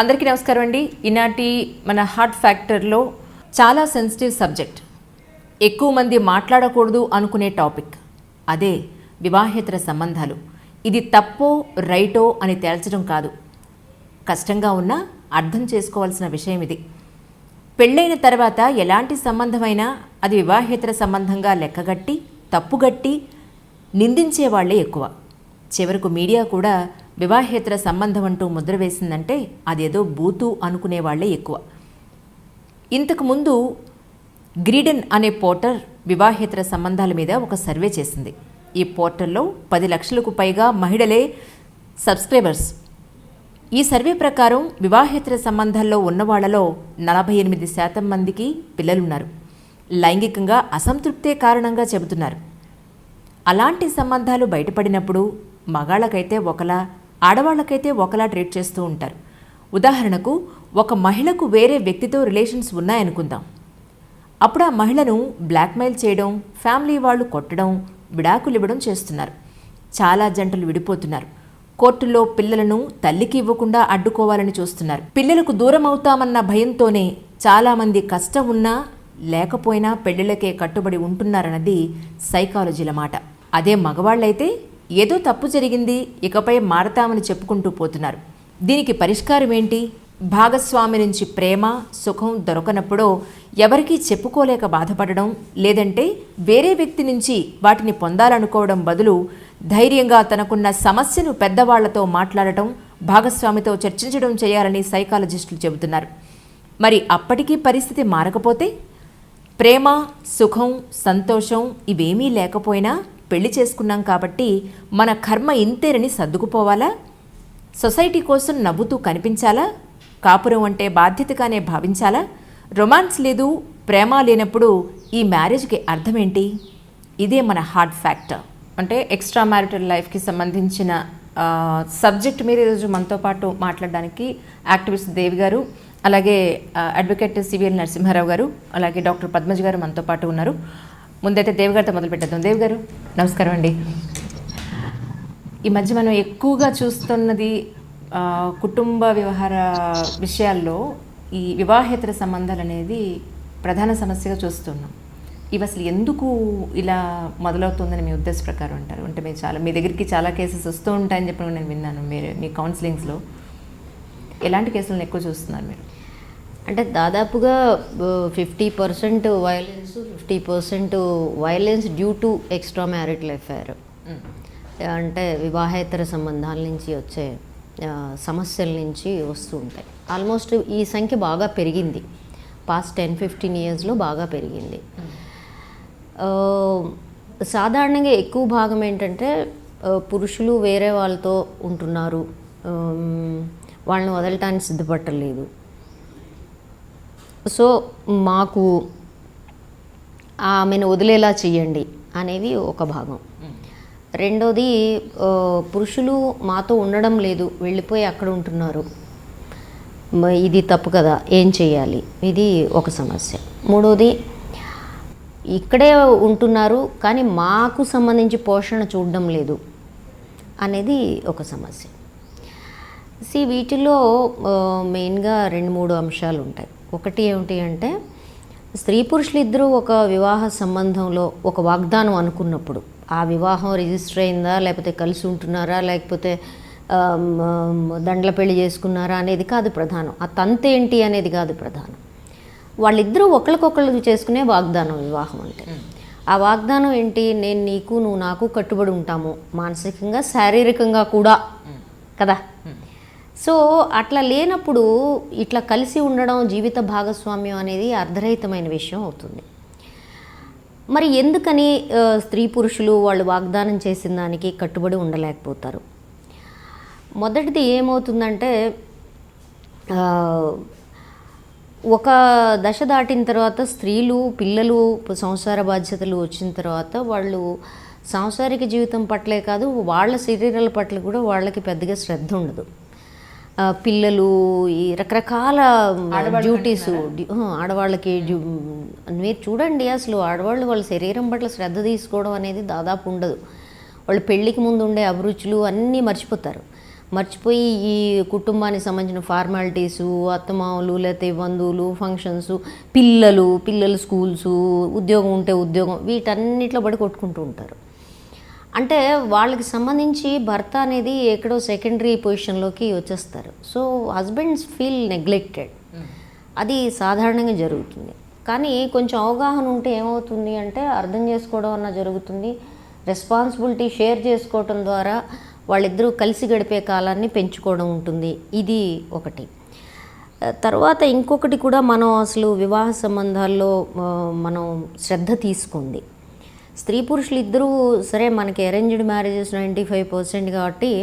అందరికీ నమస్కారం అండి. ఈనాటి మన హార్ట్ ఫ్యాక్టర్లో చాలా సెన్సిటివ్ సబ్జెక్ట్, ఎక్కువ మంది మాట్లాడకూడదు అనుకునే టాపిక్, అదే వివాహేతర సంబంధాలు. ఇది తప్పో రైటో అని తేల్చడం కాదు, కష్టంగా ఉన్నా అర్థం చేసుకోవాల్సిన విషయం ఇది. పెళ్ళైన తర్వాత ఎలాంటి సంబంధమైనా అది వివాహేతర సంబంధంగా లెక్కగట్టి తప్పుగట్టి నిందించే వాళ్ళే ఎక్కువ. చివరకు మీడియా కూడా వివాహేతర సంబంధం అంటూ ముద్ర వేసిందంటే అదేదో బూతు అనుకునే వాళ్లే ఎక్కువ. ఇంతకుముందు గ్రీడెన్ అనే పోర్టల్ వివాహేతర సంబంధాల మీద ఒక సర్వే చేసింది. ఈ పోర్టల్లో 10 లక్షలకు పైగా మహిళలే సబ్స్క్రైబర్స్. ఈ సర్వే ప్రకారం వివాహేతర సంబంధాల్లో ఉన్నవాళ్లలో 48% మందికి పిల్లలున్నారు. లైంగికంగా అసంతృప్తే కారణంగా చెబుతున్నారు. అలాంటి సంబంధాలు బయటపడినప్పుడు మగాళ్ళకైతే ఒకలా, ఆడవాళ్లకైతే ఒకలా ట్రీట్ చేస్తూ ఉంటారు. ఉదాహరణకు, ఒక మహిళకు వేరే వ్యక్తితో రిలేషన్స్ ఉన్నాయనుకుందాం. అప్పుడు ఆ మహిళను బ్లాక్మెయిల్ చేయడం, ఫ్యామిలీ వాళ్ళు కొట్టడం, విడాకులు ఇవ్వడం చేస్తున్నారు. చాలా జంటలు విడిపోతున్నారు. కోర్టులో పిల్లలను తల్లికి ఇవ్వకుండా అడ్డుకోవాలని చూస్తున్నారు. పిల్లలకు దూరం అవుతామన్న భయంతోనే చాలామంది కష్టం ఉన్నా లేకపోయినా పెళ్లిళ్ళకే కట్టుబడి ఉంటున్నారన్నది సైకాలజీల మాట. అదే మగవాళ్ళైతే ఏదో తప్పు జరిగింది, ఇకపై మారతామని చెప్పుకుంటూ పోతున్నారు. దీనికి పరిష్కారం ఏంటి? భాగస్వామి నుంచి ప్రేమ, సుఖం దొరకనప్పుడో ఎవరికీ చెప్పుకోలేక బాధపడడం, లేదంటే వేరే వ్యక్తి నుంచి వాటిని పొందాలనుకోవడం బదులు ధైర్యంగా తనకున్న సమస్యను పెద్దవాళ్లతో మాట్లాడటం, భాగస్వామితో చర్చించడం చేయాలని సైకాలజిస్టులు చెబుతున్నారు. మరి అప్పటికీ పరిస్థితి మారకపోతే? ప్రేమ, సుఖం, సంతోషం ఇవేమీ లేకపోయినా పెళ్లి చేసుకున్నాం కాబట్టి మన కర్మ ఇంతేనని సర్దుకుపోవాలా? సొసైటీ కోసం నవ్వుతూ కనిపించాలా? కాపురం అంటే బాధ్యతగానే భావించాలా? రొమాన్స్ లేదు, ప్రేమ లేనప్పుడు ఈ మ్యారేజ్కి అర్థమేంటి? ఇదే మన హార్ట్ ఫ్యాక్టర్. అంటే ఎక్స్ట్రా మ్యారిటల్ లైఫ్కి సంబంధించిన సబ్జెక్ట్ మీద ఈరోజు మనతో పాటు మాట్లాడడానికి యాక్టివిస్ట్ దేవి గారు, అలాగే అడ్వకేట్ సివిఎల్ నరసింహారావు గారు, అలాగే డాక్టర్ పద్మజ గారు మనతో పాటు ఉన్నారు. ముందైతే దేవి గారితో మొదలు పెట్టేద్దాం. దేవి గారు నమస్కారం అండి. ఈ మధ్య మనం ఎక్కువగా చూస్తున్నది కుటుంబ వ్యవహార విషయాల్లో ఈ వివాహేతర సంబంధాలు అనేది ప్రధాన సమస్యగా చూస్తున్నాం. ఇవి అసలు ఎందుకు ఇలా మొదలవుతుందని మీ ఉద్దేశ ప్రకారం అంటారు? అంటే మీరు మీ దగ్గరికి చాలా కేసెస్ వస్తూ ఉంటాయని చెప్పి నేను విన్నాను. మీ కౌన్సిలింగ్స్లో ఎలాంటి కేసులను ఎక్కువ చూస్తున్నారు మీరు? అంటే దాదాపుగా 50% violence, 50% violence due to extra marital affair. అంటే వివాహేతర సంబంధాల నుంచి వచ్చే సమస్యల నుంచి వస్తూ ఉంటాయి. ఆల్మోస్ట్ ఈ సంఖ్య బాగా పెరిగింది. పాస్ట్ 10-15 ఇయర్స్లో బాగా పెరిగింది. సాధారణంగా ఎక్కువ భాగం ఏంటంటే పురుషులు వేరే వాళ్ళతో ఉంటున్నారు, వాళ్ళని వదలటానికి సిద్ధపడలేదు. సో మాకు ఆమెను వదిలేలా చేయండి అనేవి ఒక భాగం. రెండోది, పురుషులు మాతో ఉండడం లేదు, వెళ్ళిపోయి అక్కడ ఉంటున్నారు, ఇది తప్పు కదా, ఏం చేయాలి, ఇది ఒక సమస్య. మూడోది, ఇక్కడే ఉంటున్నారు కానీ మాకు సంబంధించి పోషణ చూడడం లేదు అనేది ఒక సమస్య. వీటిలో మెయిన్గా 2-3 అంశాలు ఉంటాయి. ఒకటి ఏమిటి అంటే, స్త్రీ పురుషులు ఇద్దరూ ఒక వివాహ సంబంధంలో ఒక వాగ్దానం అనుకున్నప్పుడు ఆ వివాహం రిజిస్టర్ అయిందా, లేకపోతే కలిసి ఉంటున్నారా, లేకపోతే దండల పెళ్లి చేసుకున్నారా అనేది కాదు ప్రధానం. ఆ తంతేంటి అనేది కాదు ప్రధానం. వాళ్ళిద్దరూ ఒకరికొకళ్ళు చేసుకునే వాగ్దానం వివాహం అంటే. ఆ వాగ్దానం ఏంటి? నేను నీకు, నువ్వు నాకు కట్టుబడి ఉంటాము, మానసికంగా శారీరకంగా కూడా కదా. సో అట్లా లేనప్పుడు ఇట్లా కలిసి ఉండడం, జీవిత భాగస్వామ్యం అనేది అర్ధరహితమైన విషయం అవుతుంది. మరి ఎందుకని స్త్రీ పురుషులు వాళ్ళు వాగ్దానం చేసిన దానికి కట్టుబడి ఉండలేకపోతారు? మొదటిది ఏమవుతుందంటే, ఒక దశ దాటిన తర్వాత స్త్రీలు, పిల్లలు, సంసార బాధ్యతలు వచ్చిన తర్వాత వాళ్ళు సాంసారిక జీవితం పట్లే కాదు, వాళ్ళ శరీరాల పట్ల కూడా వాళ్ళకి పెద్దగా శ్రద్ధ ఉండదు. పిల్లలు, ఈ రకరకాల డ్యూటీస్ ఆడవాళ్ళకి. మీరు చూడండి, అసలు ఆడవాళ్ళు వాళ్ళ శరీరం పట్ల శ్రద్ధ తీసుకోవడం అనేది దాదాపు ఉండదు. వాళ్ళు పెళ్ళికి ముందు ఉండే అభిరుచులు అన్నీ మర్చిపోతారు. మర్చిపోయి ఈ కుటుంబానికి సంబంధించిన ఫార్మాలిటీసు, అత్తమామలు, లేకపోతే బంధువులు, ఫంక్షన్స్, పిల్లలు స్కూల్సు, ఉద్యోగం ఉంటే ఉద్యోగం, వీటన్నిటిలో పడి కొట్టుకుంటూ ఉంటారు. అంటే వాళ్ళకి సంబంధించి భర్త అనేది ఎక్కడో సెకండరీ పొజిషన్లోకి వచ్చేస్తారు. So husbands feel neglected. అది సాధారణంగా జరుగుతుంది. కానీ కొంచెం అవగాహన ఉంటే ఏమవుతుంది అంటే అర్థం చేసుకోవడం అన్న జరుగుతుంది. రెస్పాన్సిబిలిటీ షేర్ చేసుకోవడం ద్వారా వాళ్ళిద్దరూ కలిసి గడిపే కాలాన్ని పెంచుకోవడం ఉంటుంది. ఇది ఒకటి. తర్వాత ఇంకొకటి కూడా మనం అసలు వివాహ సంబంధాల్లో మనం శ్రద్ధ తీసుకుంది. స్త్రీ పురుషులు ఇద్దరూ సరే మనకి అరేంజ్డ్ మ్యారేజెస్ 95% కాబట్టి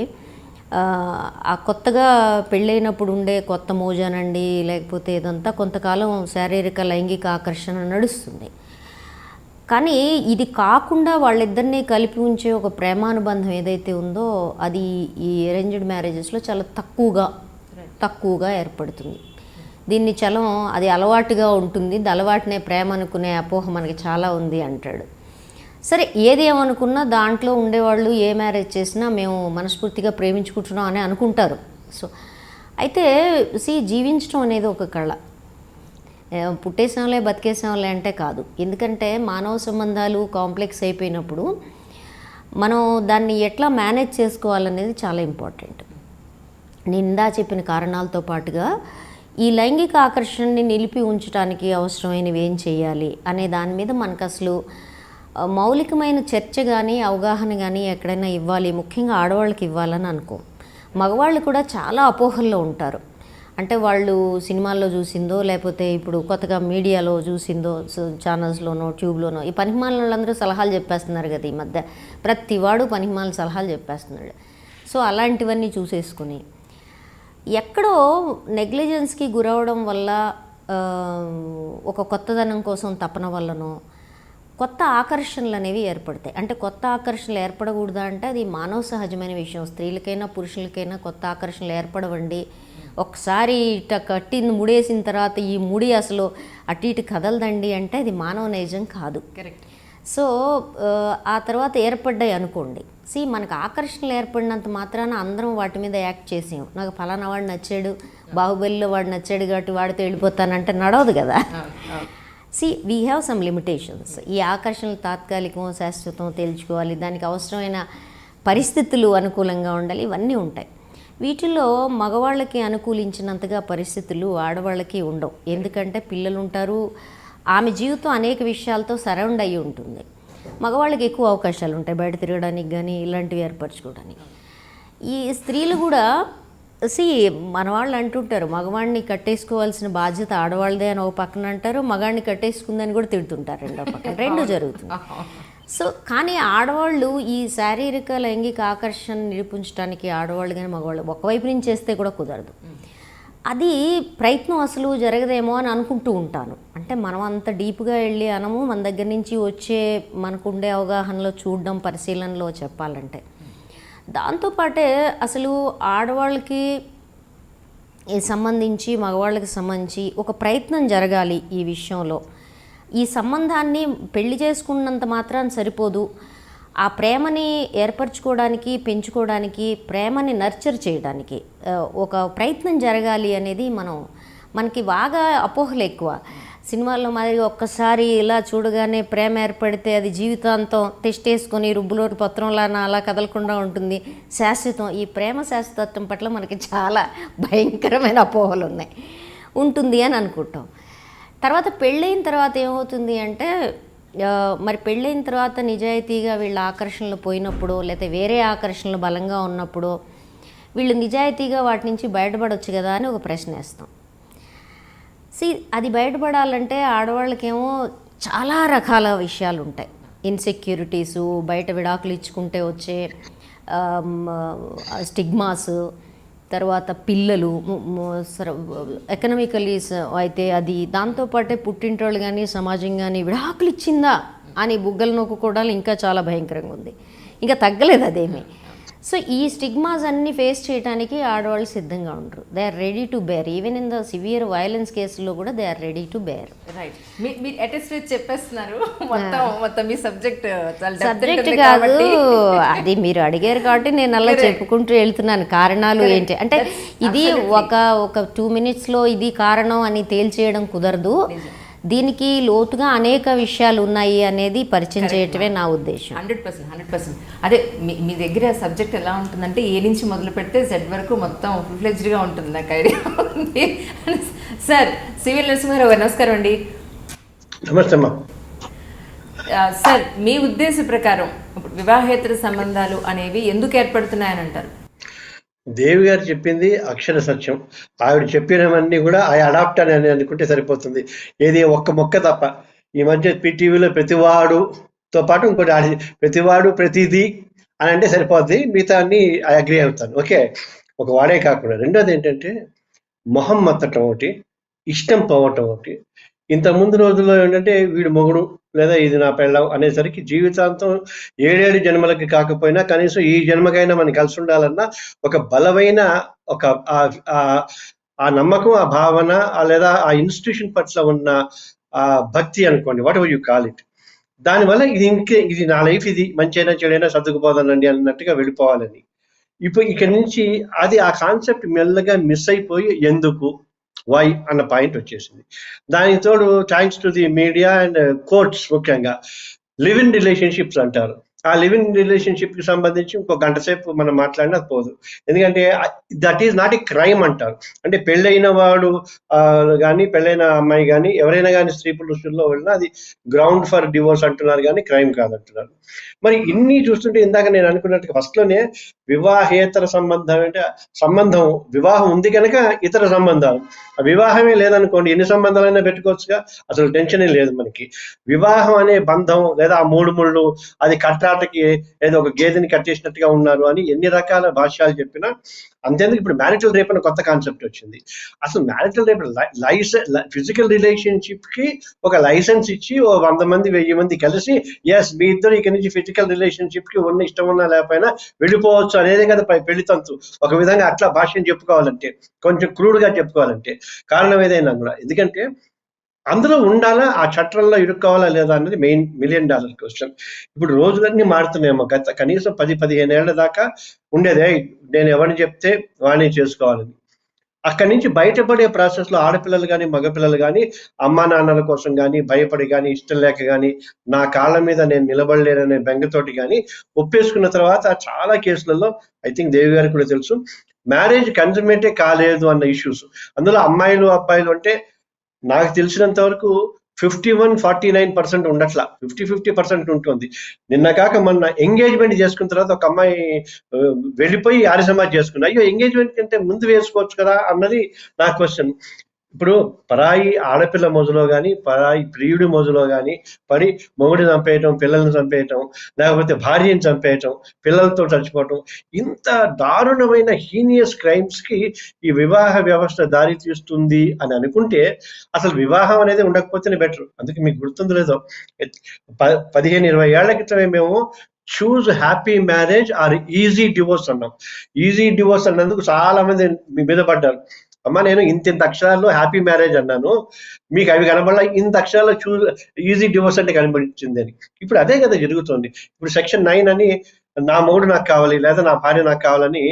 ఆ కొత్తగా పెళ్ళైనప్పుడు ఉండే కొత్త మోజానండి, లేకపోతే ఇదంతా కొంతకాలం శారీరక లైంగిక ఆకర్షణ నడుస్తుంది. కానీ ఇది కాకుండా వాళ్ళిద్దరినీ కలిపి ఉంచే ఒక ప్రేమానుబంధం ఏదైతే ఉందో అది ఈ అరేంజ్డ్ మ్యారేజెస్లో చాలా తక్కువగా ఏర్పడుతుంది. దీన్ని చలం అది అలవాటుగా ఉంటుంది, అలవాటునే ప్రేమ అనుకునే అపోహ మనకి చాలా ఉంది అంటాడు. సరే, ఏది ఏమనుకున్నా దాంట్లో ఉండేవాళ్ళు ఏ మ్యారేజ్ చేసినా మేము మనస్ఫూర్తిగా ప్రేమించుకుంటున్నాం అని అనుకుంటారు. సో అయితే జీవించడం అనేది ఒక కళ. పుట్టేసాంలే బతికేసాంలే అంటే కాదు. ఎందుకంటే మానవ సంబంధాలు కాంప్లెక్స్ అయిపోయినప్పుడు మనం దాన్ని ఎట్లా మేనేజ్ చేసుకోవాలనేది చాలా ఇంపార్టెంట్. నిందా చెప్పిన కారణాలతో పాటుగా ఈ లైంగిక ఆకర్షణని నిలిపి ఉంచడానికి అవసరమైనవి ఏం చేయాలి అనే దాని మీద మనకు అసలు మౌలికమైన చర్చ కానీ అవగాహన కానీ ఎక్కడైనా ఇవ్వాలి, ముఖ్యంగా ఆడవాళ్ళకి ఇవ్వాలని అనుకో. మగవాళ్ళు కూడా చాలా అపోహల్లో ఉంటారు. అంటే వాళ్ళు సినిమాల్లో చూసిందో లేకపోతే ఇప్పుడు కొత్తగా మీడియాలో చూసిందో, ఛానల్స్లోనో ట్యూబ్లోనో ఈ పనికిమాలిన వాళ్ళందరూ సలహాలు చెప్పేస్తున్నారు కదా ఈ మధ్య. ప్రతివాడు పనికిమాలిన సలహాలు చెప్పేస్తున్నాడు. సో అలాంటివన్నీ చూసేసుకుని ఎక్కడో నెగ్లిజెన్స్కి గురవడం వల్ల, ఒక కొత్తదనం కోసం తపన వల్లనో కొత్త ఆకర్షణలు అనేవి ఏర్పడతాయి. అంటే కొత్త ఆకర్షణలు ఏర్పడకూడదా అంటే అది మానవ సహజమైన విషయం. స్త్రీలకైనా పురుషులకైనా కొత్త ఆకర్షణలు ఏర్పడవండి. ఒకసారి ఇట కట్టింది ముడేసిన తర్వాత ఈ ముడి అసలు అటు ఇటు కదలదండి అంటే అది మానవ నైజం కాదు. కరెక్ట్. సో ఆ తర్వాత ఏర్పడ్డాయి అనుకోండి. మనకు ఆకర్షణలు ఏర్పడినంత మాత్రాన అందరం వాటి మీద యాక్ట్ చేసాం. నాకు ఫలానా వాడు నచ్చాడు, బాహుబలిలో వాడు నచ్చాడు కాబట్టి వాడితో వెళ్ళిపోతానంటే నడవదు కదా. We have some limitations. ఈ ఆకర్షణలు తాత్కాలికమో శాశ్వతం తేల్చుకోవాలి, దానికి అవసరమైన పరిస్థితులు అనుకూలంగా ఉండాలి, ఇవన్నీ ఉంటాయి. వీటిల్లో మగవాళ్ళకి అనుకూలించినంతగా పరిస్థితులు ఆడవాళ్ళకి ఉండవు. ఎందుకంటే పిల్లలు ఉంటారు, ఆమె జీవితం అనేక విషయాలతో సరౌండ్ అయ్యి ఉంటుంది. మగవాళ్ళకి ఎక్కువ అవకాశాలు ఉంటాయి బయట తిరగడానికి కానీ ఇలాంటివి ఏర్పరచుకోవడానికి. ఈ స్త్రీలు కూడా మన వాళ్ళు అంటుంటారు మగవాడిని కట్టేసుకోవాల్సిన బాధ్యత ఆడవాళ్ళదే అని ఒక పక్కన అంటారు, మగాడిని కట్టేసుకుందని కూడా తిడుతుంటారు రెండో పక్కన. రెండు జరుగుతుంది. సో కానీ ఆడవాళ్ళు ఈ శారీరక లైంగిక ఆకర్షణ నిరూపించడానికి ఆడవాళ్ళు కానీ మగవాళ్ళు ఒకవైపు నుంచి చేస్తే కూడా కుదరదు. అది ప్రయత్నం అసలు జరగదేమో అని అనుకుంటూ ఉంటాను. అంటే మనం అంత డీప్గా వెళ్ళి అనము, మన దగ్గర నుంచి వచ్చే మనకుండే అవగాహనలో చూడడం, పరిశీలనలో చెప్పాలంటే. దాంతోపాటే అసలు ఆడవాళ్ళకి సంబంధించి మగవాళ్ళకి సంబంధించి ఒక ప్రయత్నం జరగాలి ఈ విషయంలో. ఈ సంబంధాన్ని పెళ్లి చేసుకున్నంత మాత్రాన్ని సరిపోదు. ఆ ప్రేమని ఏర్పరచుకోవడానికి, పెంచుకోవడానికి, ప్రేమని నర్చర్ చేయడానికి ఒక ప్రయత్నం జరగాలి అనేది మనకి బాగా అపోహలు ఎక్కువ. సినిమాల్లో మాదిరి ఒక్కసారి ఇలా చూడగానే ప్రేమ ఏర్పడితే అది జీవితాంతం తెస్టేసుకొని రుబ్బులోకి పత్రంలా అలా కదలకుండా ఉంటుంది, శాశ్వతం. ఈ ప్రేమ శాశ్వతత్వం పట్ల మనకి చాలా భయంకరమైన అపోహలు ఉంటుంది అని అనుకుంటాం. తర్వాత పెళ్ళైన తర్వాత ఏమవుతుంది అంటే, మరి పెళ్ళైన తర్వాత నిజాయితీగా వీళ్ళ ఆకర్షణలు పోయినప్పుడు, లేకపోతే వేరే ఆకర్షణలు బలంగా ఉన్నప్పుడు వీళ్ళు నిజాయితీగా వాటి నుంచి బయటపడవచ్చు కదా అని ఒక ప్రశ్న వేస్తాం. అది బయటపడాలంటే ఆడవాళ్ళకేమో చాలా రకాల విషయాలు ఉంటాయి. ఇన్సెక్యూరిటీసు, బయట విడాకులు ఇచ్చుకుంటే వచ్చే స్టిగ్మాస్, తర్వాత పిల్లలు, ఎకనామికలీ అయితే అది, దాంతోపాటే పుట్టింటోళ్ళు కానీ సమాజం కానీ విడాకులు ఇచ్చిందా అని బుగ్గలు నొక్కుకోవడాలు ఇంకా చాలా భయంకరంగా ఉంది. ఇంకా తగ్గలేదు అదేమీ. సో ఈ స్టిగ్మాస్ అన్ని ఫేస్ చేయడానికి ఆడవాళ్ళు సిద్ధంగా ఉండరు. They are ready to bear. Even in the severe violence కేసులో కూడా they are ready to bear. Right. మీరు అటెస్ట్ చెప్పేస్తున్నారు మొత్తం మీ సబ్జెక్ట్ కాదు, అది మీరు అడిగారు కాబట్టి నేను అలా చెప్పుకుంటూ వెళ్తున్నాను. కారణాలు ఏంటి అంటే ఇది ఒక 2 minutesలో ఇది కారణం అని తేల్చేయడం కుదరదు. దీనికి లోతుగా అనేక విషయాలు ఉన్నాయి అనేది పరిచయం చేయటమే నా ఉద్దేశం. 100%. అదే మీ దగ్గర సబ్జెక్ట్ ఎలా ఉంటుందంటే ఏ నుంచి మొదలు పెడితే జెడ్ వరకు మొత్తం ఫుల్ఫ్లెడ్జ్డ్గా ఉంటుంది, నాకు ఐడియా ఉంది. సార్ సివిల్ నరసింహారావు గారు నమస్కారం అండి. నమస్తే అమ్మా. సార్ మీ ఉద్దేశ ప్రకారం వివాహేతర సంబంధాలు అనేవి ఎందుకు ఏర్పడుతున్నాయని అంటారు? దేవి గారు చెప్పింది అక్షర సత్యం. ఆవిడ చెప్పినవన్నీ కూడా ఆ అడాప్ట్ అని అనుకుంటే సరిపోతుంది. ఏది ఒక్క మొక్క తప్ప. ఈ మధ్య టీవీలో ప్రతివాడుతో పాటు ఇంకోటి ప్రతివాడు ప్రతిదీ అని అంటే సరిపోద్ది. మిగతా అన్ని ఐ అగ్రీ అవుతాను. ఓకే, ఒక వాడే కాకుండా. రెండోది ఏంటంటే మొహం మత్తటం ఒకటి, ఇష్టం పోవటం ఒకటి. ఇంతకుముందు రోజుల్లో ఏంటంటే వీడు మొగుడు లేదా ఇది నా పెళ్ళం అనేసరికి జీవితాంతం 7 జన్మలకి కాకపోయినా కనీసం ఈ జన్మకైనా మనం కలిసి ఉండాలన్న ఒక బలమైన ఒక ఆ నమ్మకం, ఆ భావన, లేదా ఆ ఇన్స్టిట్యూషన్ పట్ల ఉన్న ఆ భక్తి అనుకోండి, what ever you call it. దానివల్ల ఇది నా లైఫ్, ఇది మంచైనా చెడైనా సర్దుకుపోదానండి అన్నట్టుగా వెళ్ళిపోవాలని. ఇప్పుడు ఇక్కడ నుంచి ఆ కాన్సెప్ట్ మెల్లగా మిస్ అయిపోయి ఎందుకు వై అన్న పాయింట్ వచ్చేసింది. దానికి తోడు thanks to the media and courts, ముఖ్యంగా లివ్ ఇన్ రిలేషన్షిప్స్ అంటారు. ఆ లివ్ ఇన్ రిలేషన్షిప్ కి సంబంధించి ఇంకో గంట సేపు మనం మాట్లాడినా పోదు. ఎందుకంటే that is not a crime అంటారు. అంటే పెళ్ళైన వాడు కానీ పెళ్ళైన అమ్మాయి కానీ ఎవరైనా కానీ స్త్రీ పురుషుల్లో వెళ్ళినా అది గ్రౌండ్ ఫర్ డివోర్స్ అంటున్నారు కానీ క్రైమ్ కాదంటున్నారు. మరి ఇన్ని చూస్తుంటే ఇందాక నేను అనుకున్నట్టుగా ఫస్ట్లోనే వివాహేతర సంబంధం అంటే సంబంధం, వివాహం ఉంది కనుక ఇతర సంబంధాలు. వివాహమే లేదనుకోండి, ఎన్ని సంబంధాలైనా పెట్టుకోవచ్చుగా, అసలు టెన్షనే లేదు మనకి. వివాహం అనే బంధం లేదా ఆ 3 ముళ్ళు అది కట్టాటకి ఏదో ఒక గేదెని కట్టేసినట్టుగా ఉన్నారు అని ఎన్ని రకాల భాష్యాలు చెప్పినా అంతేందుకు ఇప్పుడు మ్యారిటల్ రేప్ అనే కొత్త కాన్సెప్ట్ వచ్చింది. అసలు మ్యారిటల్ రేప్ ఫిజికల్ రిలేషన్షిప్ కి ఒక లైసెన్స్ ఇచ్చి 100 మంది 1000 మంది కలిసి ఎస్ మీ ఇద్దరు ఇక్కడి నుంచి ఫిజికల్ రిలేషన్షిప్ కి ఉన్న ఇష్టం ఉన్నా లేకపోయినా వెళ్ళిపోవచ్చు అనేదే కదా పెళ్లి తంతు. ఒక విధంగా అట్లా భాష్యం చెప్పుకోవాలంటే, కొంచెం క్రూడ్గా చెప్పుకోవాలంటే. కారణం ఏదైనా కూడా, ఎందుకంటే అందులో ఉండాలా, ఆ చట్టంలో ఇరుక్కోవాలా లేదా అన్నది మెయిన్ $1 million క్వశ్చన్. ఇప్పుడు రోజులన్నీ మారుతున్నాయేమో. కనీసం 10-15 ఏళ్ల దాకా ఉండేదే నేను ఎవరిని చెప్తే వాడిని చేసుకోవాలని. అక్కడి నుంచి బయటపడే ప్రాసెస్లో ఆడపిల్లలు కానీ మగపిల్లలు కానీ అమ్మా నాన్నల కోసం కానీ భయపడి కానీ ఇష్టం లేక కానీ నా కాళ్ళ మీద నేను నిలబడలేననే బెంగతోటి కానీ ఒప్పేసుకున్న తర్వాత చాలా కేసులలో ఐ థింక్ దేవి గారికి కూడా తెలుసు, మ్యారేజ్ కన్సమేటే కాలేదు అన్న ఇష్యూస్. అందులో అమ్మాయిలు అబ్బాయిలు అంటే నాకు తెలిసినంత వరకు 51-49% ఉండట్లా, 50-50% ఉంటుంది. నిన్న కాక మొన్న ఎంగేజ్మెంట్ చేసుకున్న తర్వాత ఒక అమ్మాయి వెళ్ళిపోయి ఆర్య సమాజ్ చేసుకున్నా. అయ్యో, ఎంగేజ్మెంట్ కంటే ముందు వేసుకోవచ్చు కదా అన్నది నా క్వశ్చన్. ఇప్పుడు పరాయి ఆడపిల్ల మొదలో కానీ పరాయి ప్రియుడి మొదలో కానీ పడి మొగుడిని చంపేయటం, పిల్లల్ని చంపేయటం, లేకపోతే భార్యని చంపేయటం, పిల్లలతో చచ్చిపోవటం, ఇంత దారుణమైన హీనియస్ క్రైమ్స్ కి ఈ వివాహ వ్యవస్థ దారి తీస్తుంది అని అనుకుంటే అసలు వివాహం అనేది ఉండకపోతేనే బెటర్. అందుకే మీకు గుర్తుందో లేదో 15-20 ఏళ్ల క్రితమే మేము choose happy marriage or easy divorce అన్నాం. ఈజీ డివోర్స్ అన్నందుకు చాలా మంది మీ మీద పడ్డారు. అమ్మ నేను ఇంత అక్షరాల్లో హ్యాపీ మ్యారేజ్ అన్నాను, మీకు అవి కనబడాల, ఇంత అక్షరాల్లో చూజ్ ఈజీ డివోర్స్ అంటే కనబడింది అని. ఇప్పుడు అదే కదా జరుగుతుంది. ఇప్పుడు Section 9 అని నా మొగుడు నాకు కావాలి లేదా నా భార్య నాకు కావాలని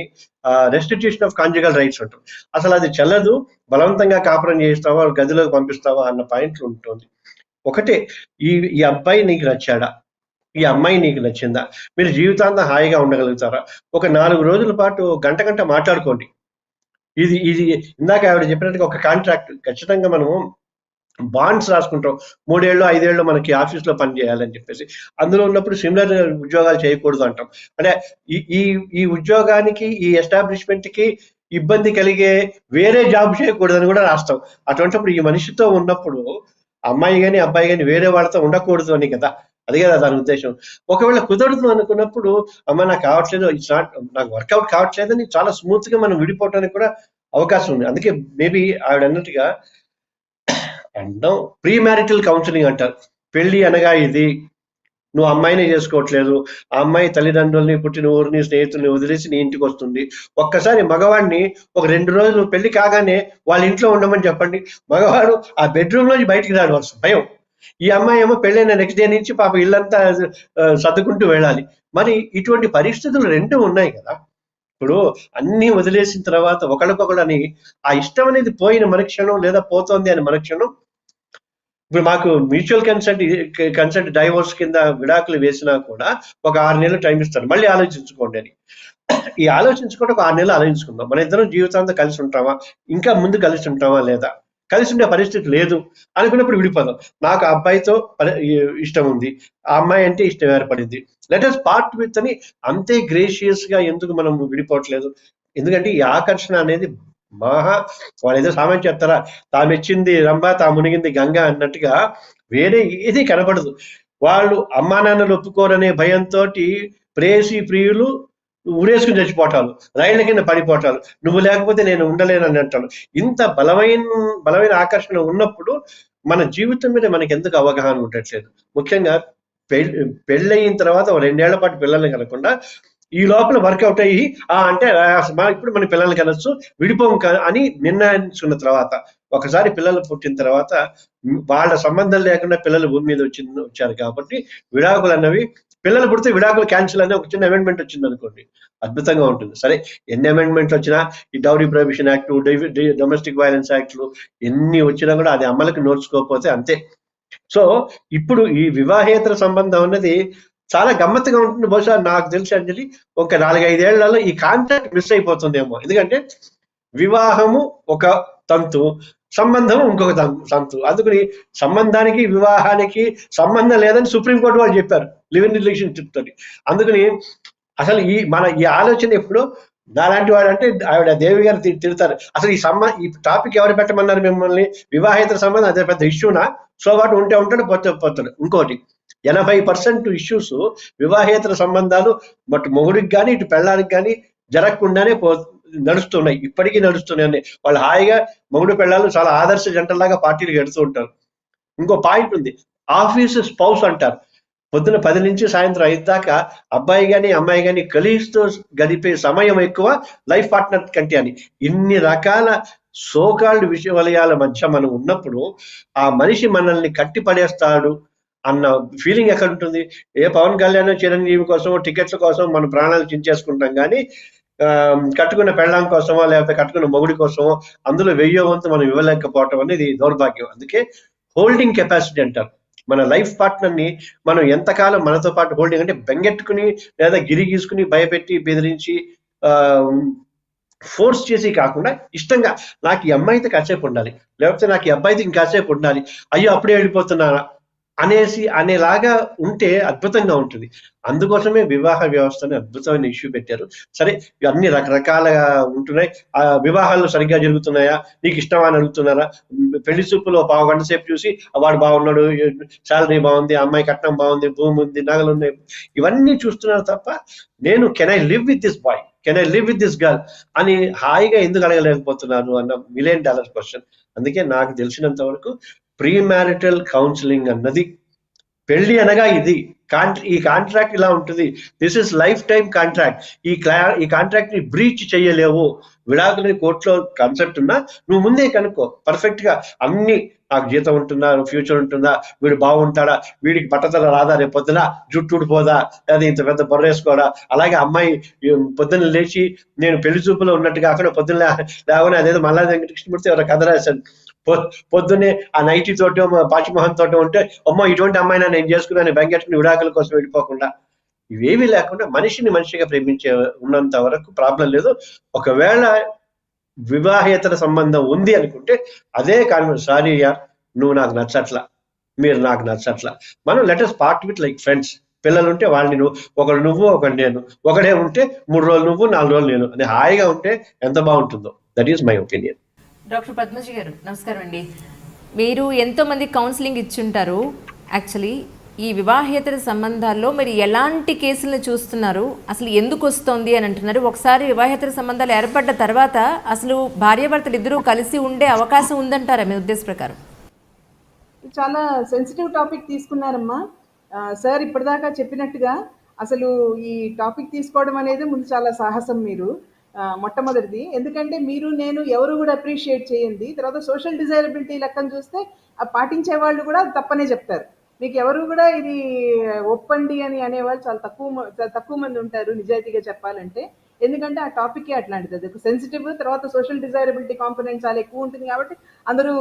రెస్టిట్యూషన్ ఆఫ్ కాంజుగల్ రైట్స్ ఉంటుంది. అసలు అది చెల్లదు. బలవంతంగా కాపురం చేయిస్తావా, గదిలోకి పంపిస్తావా అన్న పాయింట్లు ఉంటుంది. ఒకటే, ఈ అబ్బాయి నీకు నచ్చాడా, ఈ అమ్మాయి నీకు నచ్చిందా, మీరు జీవితాంతం హాయిగా ఉండగలుగుతారా, ఒక 4 రోజుల పాటు గంట మాట్లాడుకోండి. ఇది ఇందాక ఆవిడ చెప్పినట్టుగా ఒక కాంట్రాక్ట్ ఖచ్చితంగా మనము బాండ్స్ రాసుకుంటాం. 3 ఏళ్ళు 5 ఏళ్ళు మనకి ఆఫీస్లో పని చేయాలని చెప్పేసి. అందులో ఉన్నప్పుడు సిమిలర్ ఉద్యోగాలు చేయకూడదు అంటాం. అంటే ఈ ఉద్యోగానికి ఈ ఎస్టాబ్లిష్మెంట్ కి ఇబ్బంది కలిగే వేరే జాబ్ చేయకూడదని కూడా రాస్తాం. అటువంటిప్పుడు ఈ మనిషితో ఉన్నప్పుడు అమ్మాయి కానీ అబ్బాయి కానీ వేరే వాళ్ళతో ఉండకూడదు అని కదా, అది కదా దాని ఉద్దేశం. ఒకవేళ కుదరదు అనుకున్నప్పుడు అమ్మ నాకు కావట్లేదు, ఇట్స్ నాట్, నాకు వర్కౌట్ కావట్లేదని చాలా స్మూత్ గా మనం విడిపోవడానికి కూడా అవకాశం ఉంది. అందుకే మేబీ ఆవిడ అన్నట్టుగా అంటాం ప్రీ మ్యారిటల్ కౌన్సిలింగ్ అంటారు. పెళ్లి అనగా ఇది, నువ్వు అమ్మాయినే చేసుకోవట్లేదు, ఆ అమ్మాయి తల్లిదండ్రుల్ని, పుట్టిన ఊరిని, స్నేహితుల్ని వదిలేసి నీ ఇంటికి వస్తుంది. ఒక్కసారి మగవాడిని ఒక 2 రోజులు పెళ్లి కాగానే వాళ్ళ ఇంట్లో ఉండమని చెప్పండి, మగవాడు ఆ బెడ్రూమ్ నుంచి బయటికి రాడు, వస్తుంది భయం. ఈ అమ్మాయి ఏమో పెళ్ళైన నెక్స్ట్ డే నుంచి పాప ఇల్లంతా సర్దుకుంటూ వెళ్ళాలి. మరి ఇటువంటి పరిస్థితులు 2 ఉన్నాయి కదా. ఇప్పుడు అన్ని వదిలేసిన తర్వాత ఒకళ్ళకొకళ్ళని ఆ ఇష్టం అనేది పోయిన మరుక్షణం, లేదా పోతోంది అని మరుక్షణం, ఇప్పుడు మాకు మ్యూచువల్ కన్సెంట్ డైవోర్స్ కింద విడాకులు వేసినా కూడా ఒక 6 నెలలు టైం ఇస్తారు, మళ్ళీ ఆలోచించుకోండి అని. ఈ ఆలోచించుకుంటే ఒక 6 నెలలు ఆలోచించుకుందాం, మన ఇద్దరం జీవితాంతం కలిసి ఉంటామా, ఇంకా ముందు కలిసి ఉంటామా లేదా, కలిసి ఉండే పరిస్థితి లేదు అనుకున్నప్పుడు విడిపోదాం. నాకు ఆ అబ్బాయితో ఇష్టం ఉంది, ఆ అమ్మాయి అంటే ఇష్టం ఏర్పడింది, లెట్ us పార్ట్ విత్ అని అంతే గ్రేషియస్ గా ఎందుకు మనం విడిపోవట్లేదు? ఎందుకంటే ఈ ఆకర్షణ అనేది వాళ్ళు ఏదో సామాన్ చెప్తారా, తామెచ్చింది రంభ తా మునిగింది గంగ అన్నట్టుగా వేరే ఏది కనబడదు. వాళ్ళు అమ్మా నాన్నలు ఒప్పుకోరనే భయంతో ప్రేయసి ప్రియులు ఊరేసుకుని చచ్చిపోవటాలు, రైళ్ల కింద పడిపోవటాలు, నువ్వు లేకపోతే నేను ఉండలేనని అంటాను. ఇంత బలమైన ఆకర్షణ ఉన్నప్పుడు మన జీవితం మీద మనకి ఎందుకు అవగాహన ఉండట్లేదు? ముఖ్యంగా పెళ్ళయిన తర్వాత 2 ఏళ్ల పాటు పిల్లల్ని కనకుండా ఈ లోపల వర్కౌట్ అయ్యి అంటే ఇప్పుడు మన పిల్లల్ని కనొచ్చు, విడిపోం అని నిర్ణయించుకున్న తర్వాత, ఒకసారి పిల్లలు పుట్టిన తర్వాత వాళ్ళ సంబంధం లేకుండా పిల్లలు భూమి మీద వచ్చారు కాబట్టి విడాకులు అన్నవి, పిల్లలు పుడితే విడాకులు క్యాన్సిల్ అనే ఒక చిన్న అమెండ్మెంట్ వచ్చింది అనుకోండి, అద్భుతంగా ఉంటుంది. సరే, ఎన్ని అమెండ్మెంట్లు వచ్చినా, ఈ dowry prohibition act, domestic violence యాక్ట్లు ఎన్ని వచ్చినా కూడా అది అమలుకి నోచుకోకపోతే అంతే. సో ఇప్పుడు ఈ వివాహేతర సంబంధం అన్నది చాలా గమ్మత్తుగా ఉంటుంది. బహుశా నాకు తెలిసి అంజలి ఒక 4-5 ఏళ్లలో ఈ కాన్సెప్ట్ మిస్ అయిపోతుందేమో. ఎందుకంటే వివాహము ఒక తంతు, సంబంధం ఇంకొక తంతు. అందుకని సంబంధానికి వివాహానికి సంబంధం లేదని సుప్రీంకోర్టు వాళ్ళు చెప్పారు, లివ్ ఇన్ రిలేషన్షిప్ తోటి. అందుకని అసలు ఈ ఆలోచన ఎప్పుడు నాలాంటి వాడు అంటే ఆవిడ దేవి గారు తిడతారు, అసలు ఈ టాపిక్ ఎవరు పెట్టమన్నారు మిమ్మల్ని? వివాహేతర సంబంధం అదే పెద్ద ఇష్యూనా? సో వాటి ఉంటే ఉంటాడు, పోతాడు. ఇంకోటి 80% ఇష్యూస్ వివాహేతర సంబంధాలు బట్ మొగుడికి కానీ ఇటు పెళ్ళానికి కానీ జరగకుండానే నడుస్తున్నాయి, ఇప్పటికీ నడుస్తున్నాయి. వాళ్ళు హాయిగా మొగుడు పెళ్ళాలు చాలా ఆదర్శ జంటలాగా పార్టీలు గడుతూ ఉంటారు. ఇంకో పాయింట్ ఉంది, ఆఫీస్ స్పౌస్ అంటారు. పొద్దున 10 నుంచి సాయంత్రం 5 దాకా అబ్బాయి కానీ అమ్మాయి కానీ కలిస్తూ గడిపే సమయం ఎక్కువ లైఫ్ పార్ట్నర్ కంటే అని. ఇన్ని రకాల సోకాల్డ్ విషయాల మధ్య మనం ఉన్నప్పుడు ఆ మనిషి మనల్ని కట్టి పడేస్తాడు అన్న ఫీలింగ్ ఎక్కడ ఉంటుంది? పవన్ కళ్యాణ్ చిరంజీవి కోసం టికెట్ల కోసం మనం ప్రాణాలు చించేసుకుంటాం, కానీ కట్టుకున్న పెళ్ళాం కోసమో లేకపోతే కట్టుకున్న మొగుడి కోసమో అందులో 1000వ వంతు మనం ఇవ్వలేకపోవటం అనేది దౌర్భాగ్యం. అందుకే హోల్డింగ్ కెపాసిటీ అంటారు. మన లైఫ్ పార్ట్నర్ ని మనం ఎంతకాలం మనతో పాటు హోల్డింగ్ అంటే బెంగెట్టుకుని లేదా గిరి గీసుకుని భయపెట్టి బెదిరించి ఫోర్స్ చేసి కాకుండా ఇష్టంగా నాకు ఈ అమ్మాయితో కాసేపు ఉండాలి, లేకపోతే నాకు ఈ అబ్బాయితో ఇంకాసేపు ఉండాలి, అయ్యో అప్పుడే వెళ్ళిపోతున్నారా అనేలాగా ఉంటే అద్భుతంగా ఉంటుంది. అందుకోసమే వివాహ వ్యవస్థని అద్భుతమైన ఇష్యూ పెట్టారు. సరే, అన్ని రకరకాలుగా ఉంటున్నాయి. ఆ వివాహాలు సరిగ్గా జరుగుతున్నాయా, నీకు ఇష్టమా అని అడుగుతున్నారా? పెళ్లి చూపులో 1/2 గంట సేపు చూసి వాడు బాగున్నాడు, శాలరీ బాగుంది, అమ్మాయి కట్నం బాగుంది, భూమి ఉంది, నగలు ఉన్నాయి, ఇవన్నీ చూస్తున్నారు తప్ప నేను can I live with this boy, can I live with this girl అని హాయిగా ఎందుకు అడగలేకపోతున్నారు అన్న $1 million క్వశ్చన్. అందుకే నాకు తెలిసినంత వరకు ప్రీ మ్యారిటల్ కౌన్సిలింగ్ అన్నది, పెళ్లి అనగా ఇది, ఈ కాంట్రాక్ట్ ఇలా ఉంటుంది, this is life time contract, ఈ కాంట్రాక్ట్ ని బ్రీచ్ చేయలేవు. విడాకులని కోర్టులో కాన్సెప్ట్ ఉన్నా నువ్వు ముందే కనుక్కో పర్ఫెక్ట్ గా అన్ని, నాకు జీతం ఉంటుందా, ఫ్యూచర్ ఉంటుందా, వీడు బాగుంటాడా, వీడికి బట్టతల రాదా, రేపు పొద్దున జుట్టు ఊడిపోదా, లేదా ఇంత పెద్ద బొర్ర వేసుకోడా, అలాగే అమ్మాయి పొద్దున్న లేచి నేను పెళ్లి చూపులో ఉన్నట్టు కాకుండా పొద్దున్న లేవని అదేదో మల్లాది వెంకటకృష్ణమూర్తి ఎవరో కథ రాశాను, పొద్దున్నే ఆ నైటీ తోటో పాచిమోహన్ తోటో ఉంటే అమ్మో ఇటువంటి అమ్మాయినా నేను చేసుకున్నాను బెంగెట్టుకుని విడాకుల కోసం వెళ్ళిపోకుండా, ఇవేమీ లేకుండా మనిషిని మనిషిగా ప్రేమించే ఉన్నంత వరకు ప్రాబ్లం లేదు. ఒకవేళ వివాహేతర సంబంధం ఉంది అనుకుంటే అదే కారణం, సారీ యార్ నువ్వు నాకు నచ్చట్లా, మీరు నాకు నచ్చట్లా, మనం let us part with like friends. పిల్లలు ఉంటే వాళ్ళని ఒకడు నువ్వు ఒకడు నేను, ఒకడే ఉంటే 3 రోజులు నువ్వు 4 రోజులు నేను, అది హాయిగా ఉంటే ఎంత బాగుంటుందో. That is my opinion. Doctor Padmaji గారు నమస్కారం అండి. మీరు ఎంతోమంది కౌన్సిలింగ్ ఇచ్చుంటారు. యాక్చువల్లీ ఈ వివాహేతర సంబంధాల్లో మరి ఎలాంటి కేసులను చూస్తున్నారు, అసలు ఎందుకు వస్తుంది అని అంటున్నారు? ఒకసారి వివాహేతర సంబంధాలు ఏర్పడ్డ తర్వాత అసలు భార్యాభర్తలు ఇద్దరూ కలిసి ఉండే అవకాశం ఉందంటారా మీ ఉద్దేశ ప్రకారం? చాలా సెన్సిటివ్ టాపిక్ తీసుకున్నారమ్మా. సార్ ఇప్పటిదాకా చెప్పినట్టుగా అసలు ఈ టాపిక్ తీసుకోవడం అనేది ముందు చాలా సాహసం మీరు. మొట్టమొదటిది ఎందుకంటే మీరు నేను ఎవరు కూడా అప్రిషియేట్ చేయండి. తర్వాత సోషల్ డిజైరబిలిటీ లెక్కను చూస్తే పాటించే వాళ్ళు కూడా తప్పనే చెప్తారు. మీకు ఎవరు కూడా ఇది ఒప్పండి అని అనేవాళ్ళు చాలా తక్కువ మంది ఉంటారు నిజాయితీగా చెప్పాలంటే. ఎందుకంటే ఆ టాపిక్ అట్లాంటిది, అది సెన్సిటివ్. తర్వాత సోషల్ డిజైరబిలిటీ కాంపోనెంట్ చాలా ఎక్కువ ఉంటుంది కాబట్టి అందరూ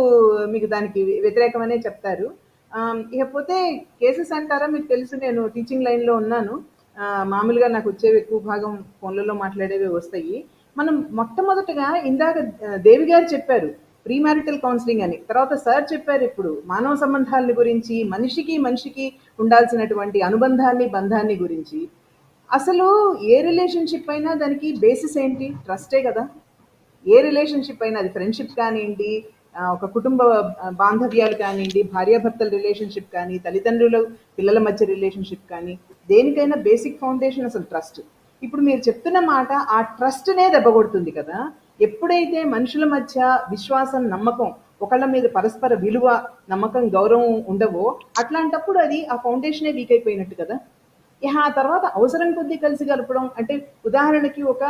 మీకు దానికి వ్యతిరేకమనే చెప్తారు. ఇకపోతే కేసెస్ అంటారా, మీకు తెలుసు నేను టీచింగ్ లైన్లో ఉన్నాను. మామూలుగా నాకు వచ్చేవి ఎక్కువ భాగం ఫోన్లలో మాట్లాడేవి వస్తాయి. మనం మొట్టమొదటగా ఇందాక దేవి గారు చెప్పారు ప్రీ మ్యారిటల్ కౌన్సిలింగ్ అని, తర్వాత సార్ చెప్పారు ఇప్పుడు మానవ సంబంధాల గురించి, మనిషికి మనిషికి ఉండాల్సినటువంటి అనుబంధాన్ని బంధాన్ని గురించి. అసలు ఏ రిలేషన్షిప్ అయినా దానికి బేసిస్ ఏంటి? ట్రస్టే కదా. ఏ రిలేషన్షిప్ అయినా, అది ఫ్రెండ్షిప్ కానివ్వండి, ఒక కుటుంబ బాంధవ్యాలు కానివ్వండి, భార్యాభర్తల రిలేషన్షిప్ కానీ, తల్లిదండ్రుల పిల్లల మధ్య రిలేషన్షిప్ కానీ, దేనికైనా బేసిక్ ఫౌండేషన్ అసలు ట్రస్ట్. ఇప్పుడు మీరు చెప్తున్న మాట ఆ ట్రస్ట్నే దెబ్బకొడుతుంది కదా. ఎప్పుడైతే మనుషుల మధ్య విశ్వాసం, నమ్మకం, ఒకళ్ళ మీద పరస్పర విలువ, నమ్మకం, గౌరవం ఉండవో అట్లాంటప్పుడు అది ఆ ఫౌండేషనే వీక్ అయిపోయినట్టు కదా. ఇక ఆ తర్వాత అవసరం కొద్దీ కలిసి గడపడం అంటే, ఉదాహరణకి ఒక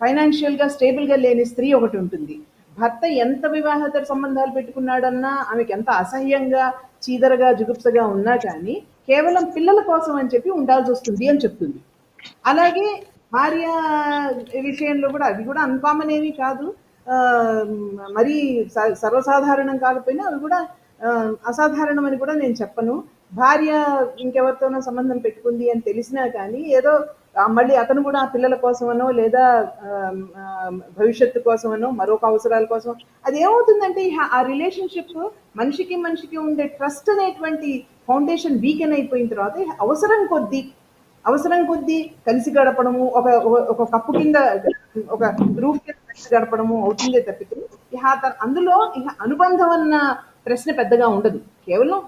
ఫైనాన్షియల్గా స్టేబుల్గా లేని స్త్రీ ఒకటి ఉంటుంది. భర్త ఎంత వివాహేతర సంబంధాలు పెట్టుకున్నాడన్నా ఆమెకి ఎంత అసహ్యంగా, చీదరగా, జుగుప్సగా ఉన్నా కానీ కేవలం పిల్లల కోసం అని చెప్పి ఉండాల్సి వస్తుంది అని చెప్తుంది. అలాగే భార్య విషయంలో కూడా అవి కూడా అన్కామన్ ఏమీ కాదు. మరీ సర్వసాధారణం కాకపోయినా అవి కూడా అసాధారణం అని కూడా నేను చెప్పను. భార్య ఇంకెవరితోనో సంబంధం పెట్టుకుంది అని తెలిసినా కానీ ఏదో మళ్ళీ అతను కూడా ఆ పిల్లల కోసమనో లేదా భవిష్యత్తు కోసమనో మరొక అవసరాల కోసం, అది ఏమవుతుందంటే ఆ రిలేషన్షిప్ మనిషికి మనిషికి ఉండే ట్రస్ట్ అనేటువంటి ఫౌండేషన్ వీకెన్ అయిపోయిన తర్వాత అవసరం కొద్దీ కలిసి గడపడము, ఒక కప్పు కింద, ఒక రూఫ్ కింద కలిసి గడపడము అవుతుందే తప్పితే అందులో ఇక అనుబంధం అన్న ప్రశ్న పెద్దగా ఉండదు. కేవలం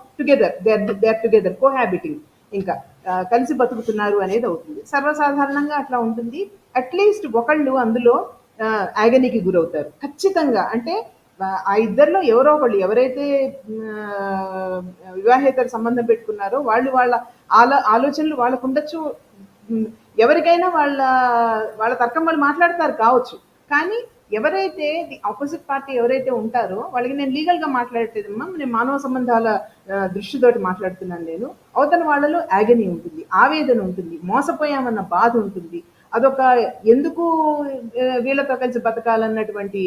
దే ఆర్ టుగెదర్, కోహాబిటింగ్, ఇంకా కలిసి బతుకుతున్నారు అనేది అవుతుంది. సర్వసాధారణంగా అట్లా ఉంటుంది. అట్లీస్ట్ ఒకళ్ళు అందులో యాగనీకి గురవుతారు ఖచ్చితంగా. అంటే ఆ ఇద్దరిలో ఎవరో ఒకళ్ళు, ఎవరైతే వివాహేతర సంబంధం పెట్టుకున్నారో వాళ్ళ ఆలోచనలు వాళ్ళకు ఉండొచ్చు. ఎవరికైనా వాళ్ళ తర్కం వాళ్ళు మాట్లాడతారు కావచ్చు. కానీ ఎవరైతే ఆపోజిట్ పార్టీ ఎవరైతే ఉంటారో వాళ్ళకి, నేను లీగల్గా మాట్లాడేదమ్మా, నేను మానవ సంబంధాల దృష్టితోటి మాట్లాడుతున్నాను. నేను అవతల వాళ్ళలో యాగనీ ఉంటుంది, ఆవేదన ఉంటుంది, మోసపోయామన్న బాధ ఉంటుంది, అదొక ఎందుకు వీళ్ళతో కలిసి బతకాలన్నటువంటి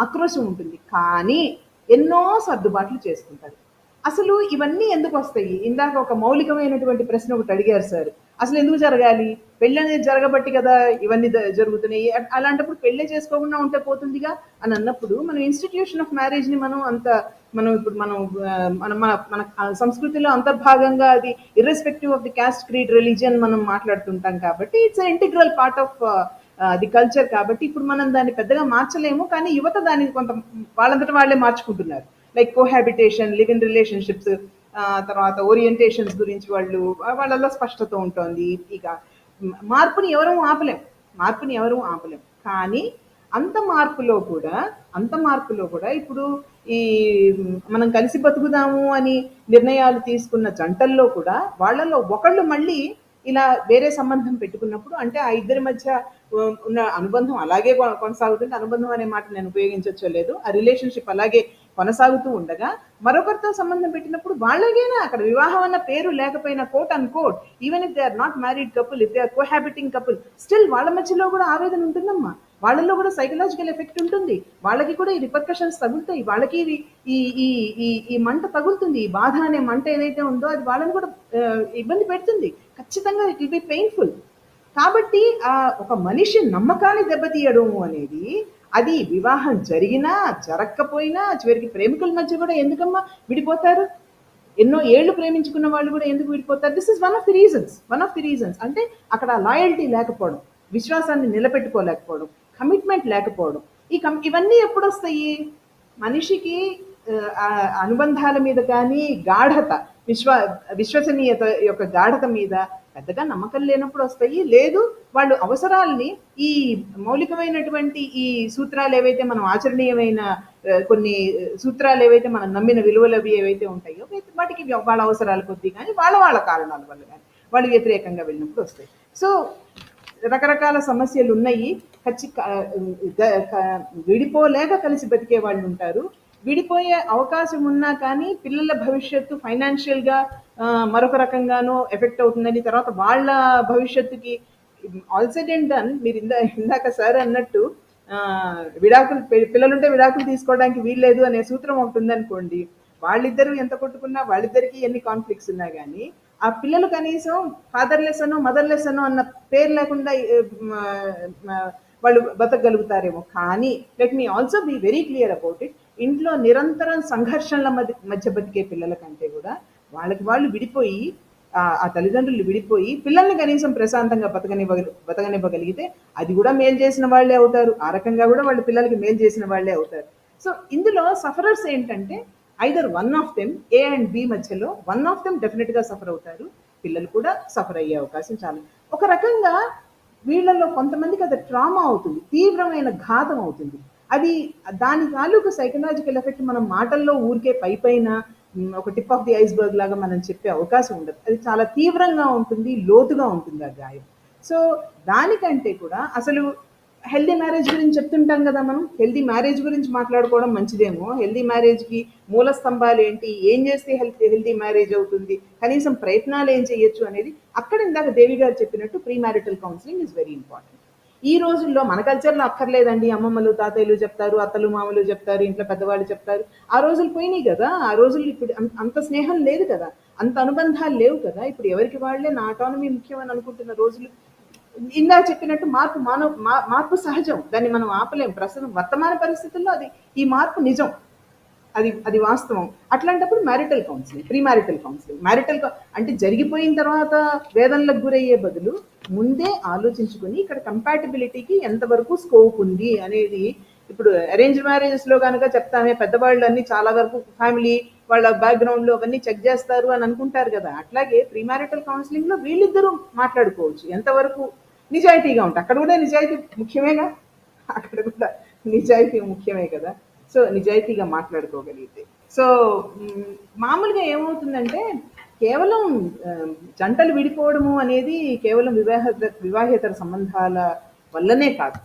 ఆక్రోశం ఉంటుంది. కానీ ఎన్నో సర్దుబాట్లు చేసుకుంటారు. అసలు ఇవన్నీ ఎందుకు వస్తాయి? ఇందాక ఒక మౌలికమైనటువంటి ప్రశ్న ఒకటి అడిగారు సార్, అసలు ఎందుకు జరగాలి? పెళ్ళి అనేది జరగబట్టి కదా ఇవన్నీ జరుగుతున్నాయి. అలాంటప్పుడు పెళ్ళే చేసుకోకుండా ఉంటే పోతుందిగా అని అన్నప్పుడు, మనం ఇన్స్టిట్యూషన్ ఆఫ్ మ్యారేజ్ని మనం ఇప్పుడు మన సంస్కృతిలో అంతర్భాగంగా, అది irrespective of the caste, creed, religion మనం మాట్లాడుతుంటాం కాబట్టి it's integral part of the culture. కాబట్టి ఇప్పుడు మనం దాన్ని పెద్దగా మార్చలేము. కానీ యువత దానికి కొంత వాళ్ళంతటా వాళ్ళే మార్చుకుంటున్నారు. లైక్ కోహాబిటేషన్, లివ్ ఇన్ రిలేషన్షిప్స్, తర్వాత ఓరియంటేషన్స్ గురించి వాళ్ళలో స్పష్టత ఉంటుంది. ఇక మార్పుని ఎవరూ ఆపలేం. కానీ అంత మార్పులో కూడా ఇప్పుడు ఈ మనం కలిసి బతుకుదాము అని నిర్ణయాలు తీసుకున్న జంటల్లో కూడా వాళ్ళలో ఒకళ్ళు మళ్ళీ ఇలా వేరే సంబంధం పెట్టుకున్నప్పుడు, అంటే ఆ ఇద్దరి మధ్య ఉన్న అనుబంధం అలాగే కొనసాగుతుంది. అనుబంధం అనే మాట నేను ఉపయోగించవచ్చో లేదు, ఆ రిలేషన్షిప్ అలాగే కొనసాగుతూ ఉండగా మరొకరితో సంబంధం పెట్టినప్పుడు వాళ్ళకైనా అక్కడ వివాహం అన్న పేరు లేకపోయినా, quote and quote, even if they are not married couple, if they are cohabiting couple, still వాళ్ళ మధ్యలో కూడా ఆవేదన ఉంటుందమ్మా. వాళ్ళల్లో కూడా సైకలాజికల్ ఎఫెక్ట్ ఉంటుంది. వాళ్ళకి కూడా ఈ రిపర్కషన్స్ తగులుతాయి. వాళ్ళకి ఈ మంట తగులుతుంది. ఈ బాధ అనే మంట ఏదైతే ఉందో అది వాళ్ళని కూడా ఇబ్బంది పెడుతుంది. ఖచ్చితంగా ఇట్ విల్ బి పెయిన్ఫుల్. కాబట్టి ఒక మనిషి నమ్మకాన్ని దెబ్బతీయడం అనేది, అది వివాహం జరిగినా జరగకపోయినా, చివరికి ప్రేమికుల మధ్య కూడా ఎందుకమ్మా విడిపోతారు? ఎన్నో ఏళ్ళు ప్రేమించుకున్న వాళ్ళు కూడా ఎందుకు విడిపోతారు? This is one of the reasons. అంటే అక్కడ లాయల్టీ లేకపోవడం, విశ్వాసాన్ని నిలబెట్టుకోలేకపోవడం, కమిట్మెంట్ లేకపోవడం. ఇవన్నీ ఎప్పుడు వస్తాయి? మనిషికి అనుబంధాల మీద కానీ, గాఢత, విశ్వసనీయత యొక్క గాఢత మీద, పెద్దగా నమ్మకం లేనప్పుడు వస్తాయి. లేదు వాళ్ళు అవసరాల్ని ఈ మౌలికమైనటువంటి ఈ సూత్రాలు ఏవైతే మనం ఆచరణీయమైన కొన్ని సూత్రాలు ఏవైతే మనం నమ్మిన విలువలు అవి ఏవైతే ఉంటాయో వాటికి వాళ్ళ అవసరాల కొద్దీ కానీ వాళ్ళ కారణాల వల్ల కానీ వాళ్ళు వ్యతిరేకంగా వెళ్ళినప్పుడు వస్తాయి. సో రకరకాల సమస్యలు ఉన్నాయి. విడిపోలేక కలిసి బతికే వాళ్ళు ఉంటారు. విడిపోయే అవకాశం ఉన్నా కానీ పిల్లల భవిష్యత్తు ఫైనాన్షియల్గా మరొక రకంగానో ఎఫెక్ట్ అవుతుందని, తర్వాత వాళ్ళ భవిష్యత్తుకి ఆల్ సెడ్ అండ్ డన్ మీరు ఇందాక సార్ అన్నట్టు విడాకులు పిల్లలుంటే విడాకులు తీసుకోవడానికి వీల్లేదు అనే సూత్రం ఒకటి ఉందనుకోండి, వాళ్ళిద్దరూ ఎంత కొట్టుకున్నా వాళ్ళిద్దరికీ ఎన్ని కాన్ఫ్లిక్ట్స్ ఉన్నా కానీ ఆ పిల్లలు కనీసం ఫాదర్లెస్ అనో మదర్లెస్ అనో అన్న పేరు లేకుండా వాళ్ళు బతకగలుగుతారేమో. కానీ let me also be very clear about it, ఇంట్లో నిరంతరం సంఘర్షణల మధ్య బతికే పిల్లల కంటే కూడా వాళ్ళకి వాళ్ళు విడిపోయి ఆ తల్లిదండ్రులు విడిపోయి పిల్లల్ని కనీసం ప్రశాంతంగా బతకనివ్వగలిగితే అది కూడా మేలు చేసిన వాళ్ళే అవుతారు. ఆ రకంగా కూడా వాళ్ళు పిల్లలకి మేలు చేసిన వాళ్ళే అవుతారు. సో ఇందులో సఫరర్స్ ఏంటంటే either one of them, A and B మధ్యలో వన్ ఆఫ్ దెమ్ డెఫినెట్గా సఫర్ అవుతారు. పిల్లలు కూడా సఫర్ అయ్యే అవకాశం చాలా. ఒక రకంగా వీళ్ళల్లో కొంతమందికి అది ట్రామా అవుతుంది, తీవ్రమైన ఘాతం అవుతుంది. అది దాని తాలూకు సైకలాజికల్ ఎఫెక్ట్ మనం మాటల్లో ఊరికే పైన ఒక టిప్ ఆఫ్ ది ఐస్బర్గ్ లాగా మనం చెప్పే అవకాశం ఉండదు. అది చాలా తీవ్రంగా ఉంటుంది, లోతుగా ఉంటుంది ఆ గాయం. సో దానికంటే కూడా అసలు హెల్దీ మ్యారేజ్ గురించి చెప్తుంటాం కదా మనం, హెల్దీ మ్యారేజ్ గురించి మాట్లాడుకోవడం మంచిదేమో. హెల్దీ మ్యారేజ్కి మూల స్తంభాలు ఏంటి, ఏం చేస్తే హెల్దీ మ్యారేజ్ అవుతుంది, కనీసం ప్రయత్నాలు ఏం చేయొచ్చు అనేది అక్కడ ఇందాక దేవి గారు చెప్పినట్టు pre marital counselling is very important. ఈ రోజుల్లో మన కల్చర్లో అక్కర్లేదండి, అమ్మమ్మలు తాతయ్యలు చెప్తారు, అత్తలు మామలు చెప్తారు, ఇంట్లో పెద్దవాళ్ళు చెప్తారు. ఆ రోజులు పోయినాయి కదా. ఆ రోజులు ఇప్పుడు అంత స్నేహం లేదు కదా, అంత అనుబంధాలు లేవు కదా. ఇప్పుడు ఎవరికి వాళ్ళే నా ఆటానమీ ముఖ్యమని అనుకుంటున్న రోజులు. ఇందా చెప్పినట్టు మార్పు సహజం, దాన్ని మనం ఆపలేం. ప్రస్తుతం వర్తమాన పరిస్థితుల్లో ఈ మార్పు నిజం, అది వాస్తవం. అట్లాంటప్పుడు marital counselling, pre marital counselling, అంటే జరిగిపోయిన తర్వాత వేదనలకు గురయ్యే బదులు ముందే ఆలోచించుకొని ఇక్కడ కంపాటిబిలిటీకి ఎంతవరకు స్కోప్ ఉంది అనేది. ఇప్పుడు అరేంజ్ మ్యారేజెస్లో కనుక చెప్తామే, పెద్దవాళ్ళు అన్ని చాలా వరకు ఫ్యామిలీ వాళ్ళ బ్యాక్గ్రౌండ్లో అవన్నీ చెక్ చేస్తారు అని అనుకుంటారు కదా. అట్లాగే ప్రీ మ్యారిటల్ కౌన్సిలింగ్లో వీళ్ళిద్దరూ మాట్లాడుకోవచ్చు ఎంతవరకు నిజాయితీగా ఉంటాయి. అక్కడ కూడా నిజాయితీ ముఖ్యమేగా, అక్కడ కూడా నిజాయితీ ముఖ్యమే కదా. సో నిజాయితీగా మాట్లాడుకోగలిగితే. సో మామూలుగా ఏమవుతుందంటే కేవలం జంటలు విడిపోవడము అనేది కేవలం వివాహేతర సంబంధాల వల్లనే కాదు,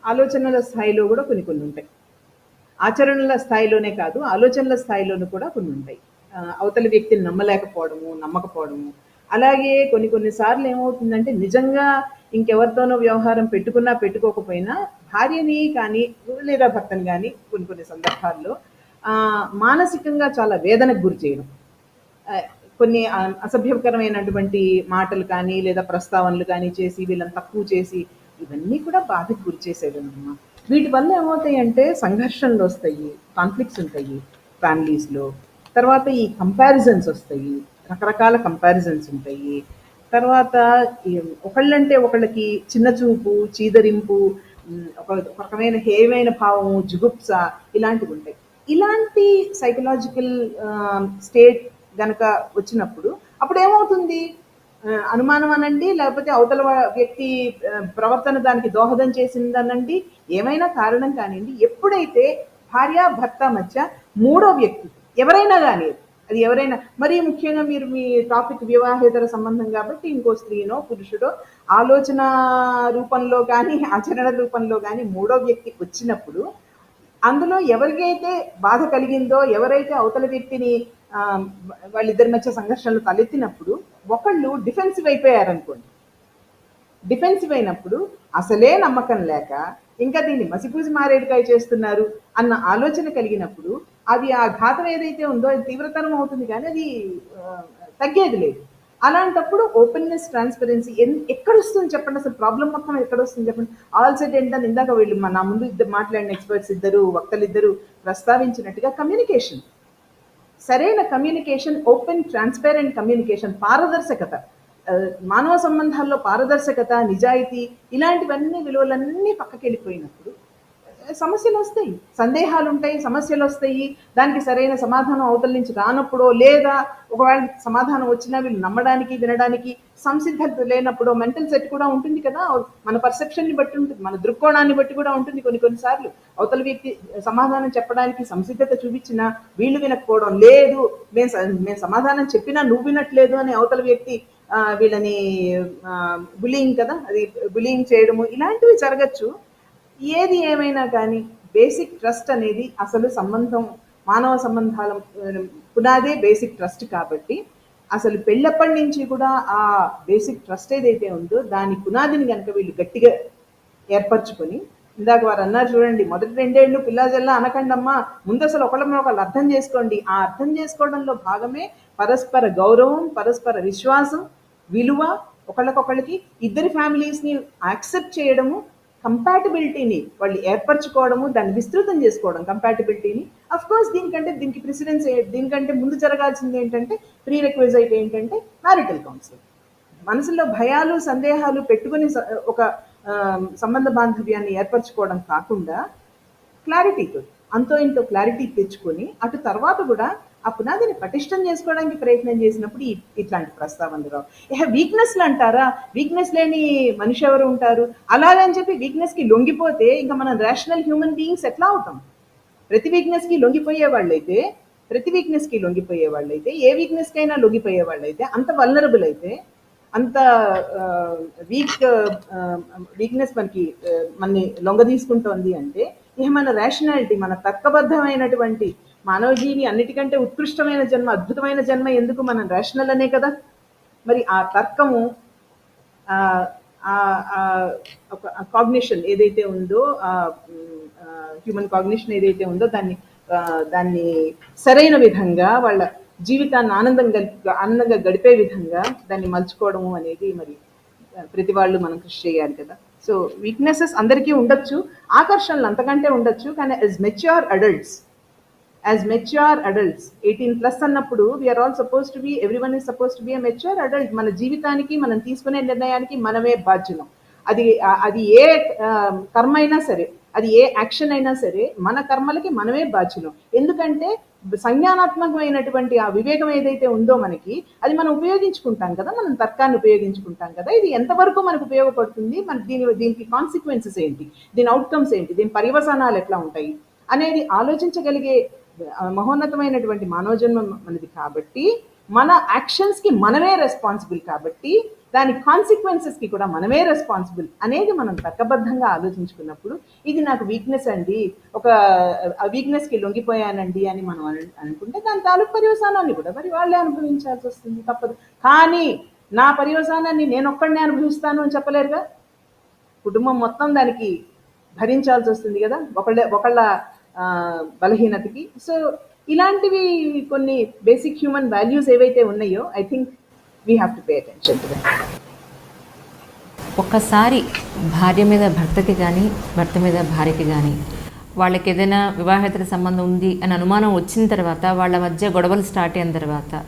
ఆలోచనల స్థాయిలో కూడా కొన్ని ఉంటాయి. ఆచరణల స్థాయిలోనే కాదు, ఆలోచనల స్థాయిలోనూ కూడా కొన్ని ఉంటాయి. అవతలి వ్యక్తిని నమ్మకపోవడము. అలాగే కొన్నిసార్లు ఏమవుతుందంటే నిజంగా ఇంకెవరితోనో వ్యవహారం పెట్టుకున్నా పెట్టుకోకపోయినా భార్యని కానీ లేదా భర్తని కానీ కొన్ని సందర్భాల్లో మానసికంగా చాలా వేదనకు గురి చేయడం, కొన్ని అసభ్యకరమైనటువంటి మాటలు కానీ లేదా ప్రస్తావనలు కానీ చేసి వీళ్ళని తక్కువ చేసి ఇవన్నీ కూడా బాధకు గురి చేసేదన్నమాట. వీటి వల్ల ఏమవుతాయి అంటే సంఘర్షణలు వస్తాయి, కాన్ఫ్లిక్ట్స్ ఉంటాయి ఫ్యామిలీస్లో. తర్వాత ఈ కంపారిజన్స్ వస్తాయి, రకరకాల కంపారిజన్స్ ఉంటాయి. తర్వాత ఒకళ్ళంటే ఒకళ్ళకి చిన్న చూపు, చీదరింపు, ఒక రకమైన హేయమైన భావము, జుగుప్స ఇలాంటివి ఉంటాయి. ఇలాంటి సైకలాజికల్ స్టేట్ గనక వచ్చినప్పుడు అప్పుడు ఏమవుతుంది, అనుమానం అనండి, లేకపోతే అవతల వ్యక్తి ప్రవర్తన దానికి దోహదం చేసిందనండి, ఏమైనా కారణం కానివ్వండి, ఎప్పుడైతే భార్య భర్త మధ్య మూడో వ్యక్తి ఎవరైనా కానీ, అది ఎవరైనా, మరీ ముఖ్యంగా మీరు మీ టాపిక్ వివాహేతర సంబంధం కాబట్టి ఇంకో స్త్రీనో పురుషుడో ఆలోచన రూపంలో కానీ ఆచరణ రూపంలో కానీ మూడో వ్యక్తి వచ్చినప్పుడు అందులో ఎవరికైతే బాధ కలిగిందో, ఎవరైతే అవతల వ్యక్తిని వాళ్ళిద్దరి మధ్య సంఘర్షణలు తలెత్తినప్పుడు ఒకళ్ళు డిఫెన్సివ్ అయిపోయారనుకోండి. డిఫెన్సివ్ అయినప్పుడు అసలే నమ్మకం లేక ఇంకా దీన్ని మసిపూసి మారేడుకాయ చేస్తున్నారు అన్న ఆలోచన కలిగినప్పుడు అది ఆ ఘాతం ఏదైతే ఉందో అది తీవ్రతరం అవుతుంది, కానీ అది తగ్గేది లేదు. అలాంటప్పుడు ఓపెన్నెస్, ట్రాన్స్పరెన్సీ ఎక్కడొస్తుంది చెప్పండి, అసలు ప్రాబ్లం మొత్తం ఎక్కడొస్తుంది చెప్పండి. ఆల్ సెట్ ఏంటని ఇందాక వీళ్ళు నా ముందు మాట్లాడిన ఎక్స్పర్ట్స్ వక్తలిద్దరూ ప్రస్తావించినట్టుగా కమ్యూనికేషన్, సరైన కమ్యూనికేషన్, ఓపెన్ ట్రాన్స్పరెంట్ కమ్యూనికేషన్, పారదర్శకత, మానవ సంబంధాల్లో పారదర్శకత, నిజాయితీ, ఇలాంటివన్నీ విలువలన్నీ పక్కకి వెళ్ళిపోయినప్పుడు సమస్యలు వస్తాయి, సందేహాలు ఉంటాయి, సమస్యలు వస్తాయి. దానికి సరైన సమాధానం అవతల నుంచి రానప్పుడో, లేదా ఒకవేళ సమాధానం వచ్చినా వీళ్ళు నమ్మడానికి వినడానికి సంసిద్ధత లేనప్పుడు మెంటల్ సెట్ కూడా ఉంటుంది కదా. మన పర్సెప్షన్ని బట్టి ఉంటుంది, మన దృక్కోణాన్ని బట్టి కూడా ఉంటుంది. కొన్నిసార్లు అవతల వ్యక్తి సమాధానం చెప్పడానికి సంసిద్ధత చూపించినా వీళ్ళు వినకపోవడం, లేదు మేము సమాధానం చెప్పినా నువ్వు వినట్లేదు అని అవతల వ్యక్తి వీళ్ళని బులియింగ్ కదా, అది బులియింగ్ చేయడము, ఇలాంటివి జరగచ్చు. ఏది ఏమైనా కానీ బేసిక్ ట్రస్ట్ అనేది అసలు సంబంధం, మానవ సంబంధాల పునాదే బేసిక్ ట్రస్ట్. కాబట్టి అసలు పెళ్ళప్పటి నుంచి కూడా ఆ బేసిక్ ట్రస్ట్ ఏదైతే ఉందో దాని పునాదిని కనుక వీళ్ళు గట్టిగా ఏర్పరచుకొని, ఇందాక వారు అన్నారు చూడండి, మొదటి 2 ఏళ్ళు పిల్లాజల్లా అనకండమ్మా, ముందు అసలు ఒకళ్ళు అర్థం చేసుకోండి. ఆ అర్థం చేసుకోవడంలో భాగమే పరస్పర గౌరవం, పరస్పర విశ్వాసం, విలువ, ఒకళ్ళకొకళ్ళకి ఇద్దరి ఫ్యామిలీస్ని యాక్సెప్ట్ చేయడము, కంపాటబిలిటీని వాళ్ళు ఏర్పరచుకోవడము, దాన్ని విస్తృతం చేసుకోవడం కంపాటబిలిటీని. అఫ్ కోర్స్ దీనికి ప్రిసిడెన్స్, దీనికంటే ముందు జరగాల్సింది ఏంటంటే, ప్రీ రిక్విజైట్ ఏంటంటే మ్యారిటల్ కౌన్సిలింగ్. మనసులో భయాలు సందేహాలు పెట్టుకుని ఒక సంబంధ బాంధవ్యాన్ని ఏర్పరచుకోవడం కాకుండా క్లారిటీతో, అంతో ఇంతో క్లారిటీ తెచ్చుకొని అటు తర్వాత కూడా ఆ పునాదిని పటిష్టం చేసుకోవడానికి ప్రయత్నం చేసినప్పుడు ఇట్లాంటి ప్రస్తావనలు రావు. వీక్నెస్లు అంటారా, వీక్నెస్ లేని మనిషి ఎవరు ఉంటారు? అలాగని చెప్పి వీక్నెస్కి లొంగిపోతే ఇంకా మనం రేషనల్ హ్యూమన్ బీయింగ్స్ ఎట్లా అవుతాం? ప్రతి వీక్నెస్కి లొంగిపోయే వాళ్ళైతే, ఏ వీక్నెస్కైనా లొంగిపోయే వాళ్ళైతే, అంత వల్నరబుల్ అయితే, అంత వీక్నెస్ మనని లొంగ తీసుకుంటోంది అంటే, ఇక మన రేషనాలిటీ, మన తర్కబద్ధమైనటువంటి మానవజీవి అన్నిటికంటే ఉత్కృష్టమైన జన్మ, అద్భుతమైన జన్మ ఎందుకు? మనం రేషనల్ అనే కదా. మరి ఆ తర్కము, ఒక కాగ్నిషన్ ఏదైతే ఉందో, హ్యూమన్ కాగ్నిషన్ ఏదైతే ఉందో దాన్ని సరైన విధంగా వాళ్ళ జీవితాన్ని ఆనందంగా గడిపే విధంగా దాన్ని మలుచుకోవడము అనేది మరి ప్రతి వాళ్ళు మనం కృషి చేయాలి కదా. సో వీక్నెసెస్ అందరికీ ఉండొచ్చు, ఆకర్షణలు అంతకంటే ఉండొచ్చు. కానీ యాజ్ మెచ్యూర్ అడల్ట్స్, 18+ అన్నప్పుడు we are all suppose to be, everyone is suppose to be a mature adult. మన జీవితానికి, మనం తీసుకునే నిర్ణయానికి మనమే బాధ్యులం. అది ఏ కర్మ అయినా సరే, అది ఏ యాక్షన్ అయినా సరే, మన కర్మలకి మనమే బాధ్యులం. ఎందుకంటే సంజ్ఞానాత్మకమైనటువంటి ఆ వివేకం ఏదైతే ఉందో మనకి, అది మనం ఉపయోగించుకుంటాం కదా, మనం తర్కాన్ని ఉపయోగించుకుంటాం కదా. ఇది ఎంతవరకు మనకు ఉపయోగపడుతుంది, మన దీనికి కాన్సిక్వెన్సెస్ ఏంటి, దీని అవుట్కమ్స్ ఏంటి, దీని పర్యవసానాలు ఎట్లా ఉంటాయి అనేది ఆలోచించగలిగే మహోన్నతమైనటువంటి మానవ జన్మ మనది. కాబట్టి మన యాక్షన్స్కి మనమే రెస్పాన్సిబుల్, కాబట్టి దాని కాన్సిక్వెన్సెస్కి కూడా మనమే రెస్పాన్సిబుల్ అనేది మనం తర్కబద్ధంగా ఆలోచించుకున్నప్పుడు, ఇది నాకు వీక్నెస్ అండి, ఒక వీక్నెస్కి లొంగిపోయానండి అని మనం అనుకుంటే దాని తాలూకు పర్యవసానాన్ని కూడా మరి వాళ్ళే అనుభవించాల్సి వస్తుంది, తప్పదు. కానీ నా పర్యవసానాన్ని నేను ఒక్కడనే అనుభవిస్తాను అని చెప్పలేరుగా, కుటుంబం మొత్తం దానికి భరించాల్సి వస్తుంది కదా, ఒకళ్ళ బలహీనతకి. సో ఇలాంటివి కొన్ని బేసిక్ హ్యూమన్ వాల్యూస్ ఏవైతే ఉన్నాయో, I think we have to pay attention to that. ఒక్కసారి భార్య మీద భర్తకి కానీ, భర్త మీద భార్యకి కానీ వాళ్ళకి ఏదైనా వివాహేతర సంబంధం ఉంది అని అనుమానం వచ్చిన తర్వాత, వాళ్ళ మధ్య గొడవలు స్టార్ట్ అయిన తర్వాత,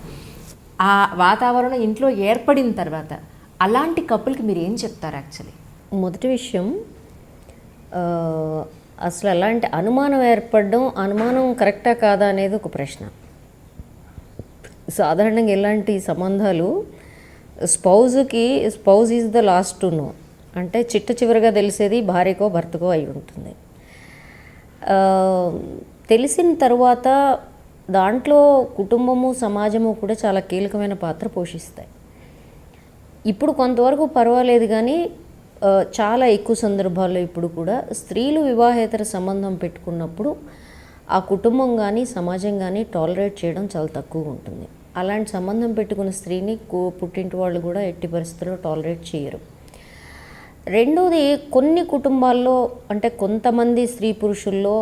ఆ వాతావరణం ఇంట్లో ఏర్పడిన తర్వాత, అలాంటి కపుల్కి మీరు ఏం చెప్తారు? యాక్చువల్లీ మొదటి విషయం, అసలు అలాంటి అనుమానం ఏర్పడడం, అనుమానం కరెక్టా కాదా అనేది ఒక ప్రశ్న. సాధారణంగా ఇలాంటి సంబంధాలు spouse is the last to know, అంటే చివరిగా తెలిసేది భార్యకో భర్తకో అయి ఉంటుంది. తెలిసిన తర్వాత దాంట్లో కుటుంబము సమాజము కూడా చాలా కీలకమైన పాత్ర పోషిస్తాయి. ఇప్పుడు కొంతవరకు పర్వాలేదు, కానీ చాలా ఎక్కువ సందర్భాల్లో ఇప్పుడు కూడా స్త్రీలు వివాహేతర సంబంధం పెట్టుకున్నప్పుడు ఆ కుటుంబం కానీ సమాజం కానీ టాలరేట్ చేయడం చాలా తక్కువగా ఉంటుంది. అలాంటి సంబంధం పెట్టుకున్న స్త్రీని పుట్టింటి వాళ్ళు కూడా ఎట్టి పరిస్థితుల్లో టాలరేట్ చేయరు. రెండోది, కొన్ని కుటుంబాల్లో అంటే కొంతమంది స్త్రీ పురుషుల్లో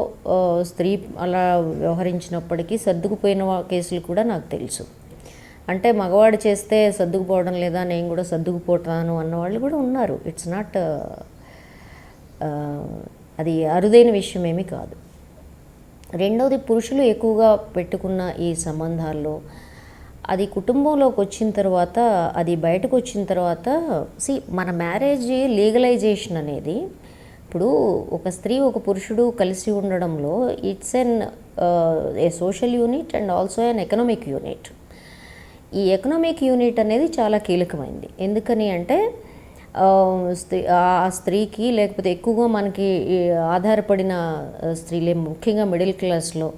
స్త్రీ అలా వ్యవహరించినప్పటికీ సర్దుకుపోయిన కేసులు కూడా నాకు తెలుసు. అంటే మగవాడు చేస్తే సర్దుకుపోవడం లేదా, నేను కూడా సర్దుకుపోతాను అన్నవాళ్ళు కూడా ఉన్నారు. ఇట్స్ నాట్, అది అరుదైన విషయం ఏమీ కాదు. రెండవది, పురుషులు ఎక్కువగా పెట్టుకున్న ఈ సంబంధాల్లో అది కుటుంబంలోకి వచ్చిన తర్వాత, అది బయటకు వచ్చిన తర్వాత, మన మ్యారేజ్ లీగలైజేషన్ అనేది ఇప్పుడు ఒక స్త్రీ ఒక పురుషుడు కలిసి ఉండడంలో it's a social unit and also an economic unit. ఈ ఎకనామిక్ యూనిట్ అనేది చాలా కీలకమైంది. ఎందుకని అంటే ఆ స్త్రీకి, లేకపోతే ఎక్కువగా మనకి ఆధారపడిన స్త్రీలే, ముఖ్యంగా మిడిల్ క్లాస్లో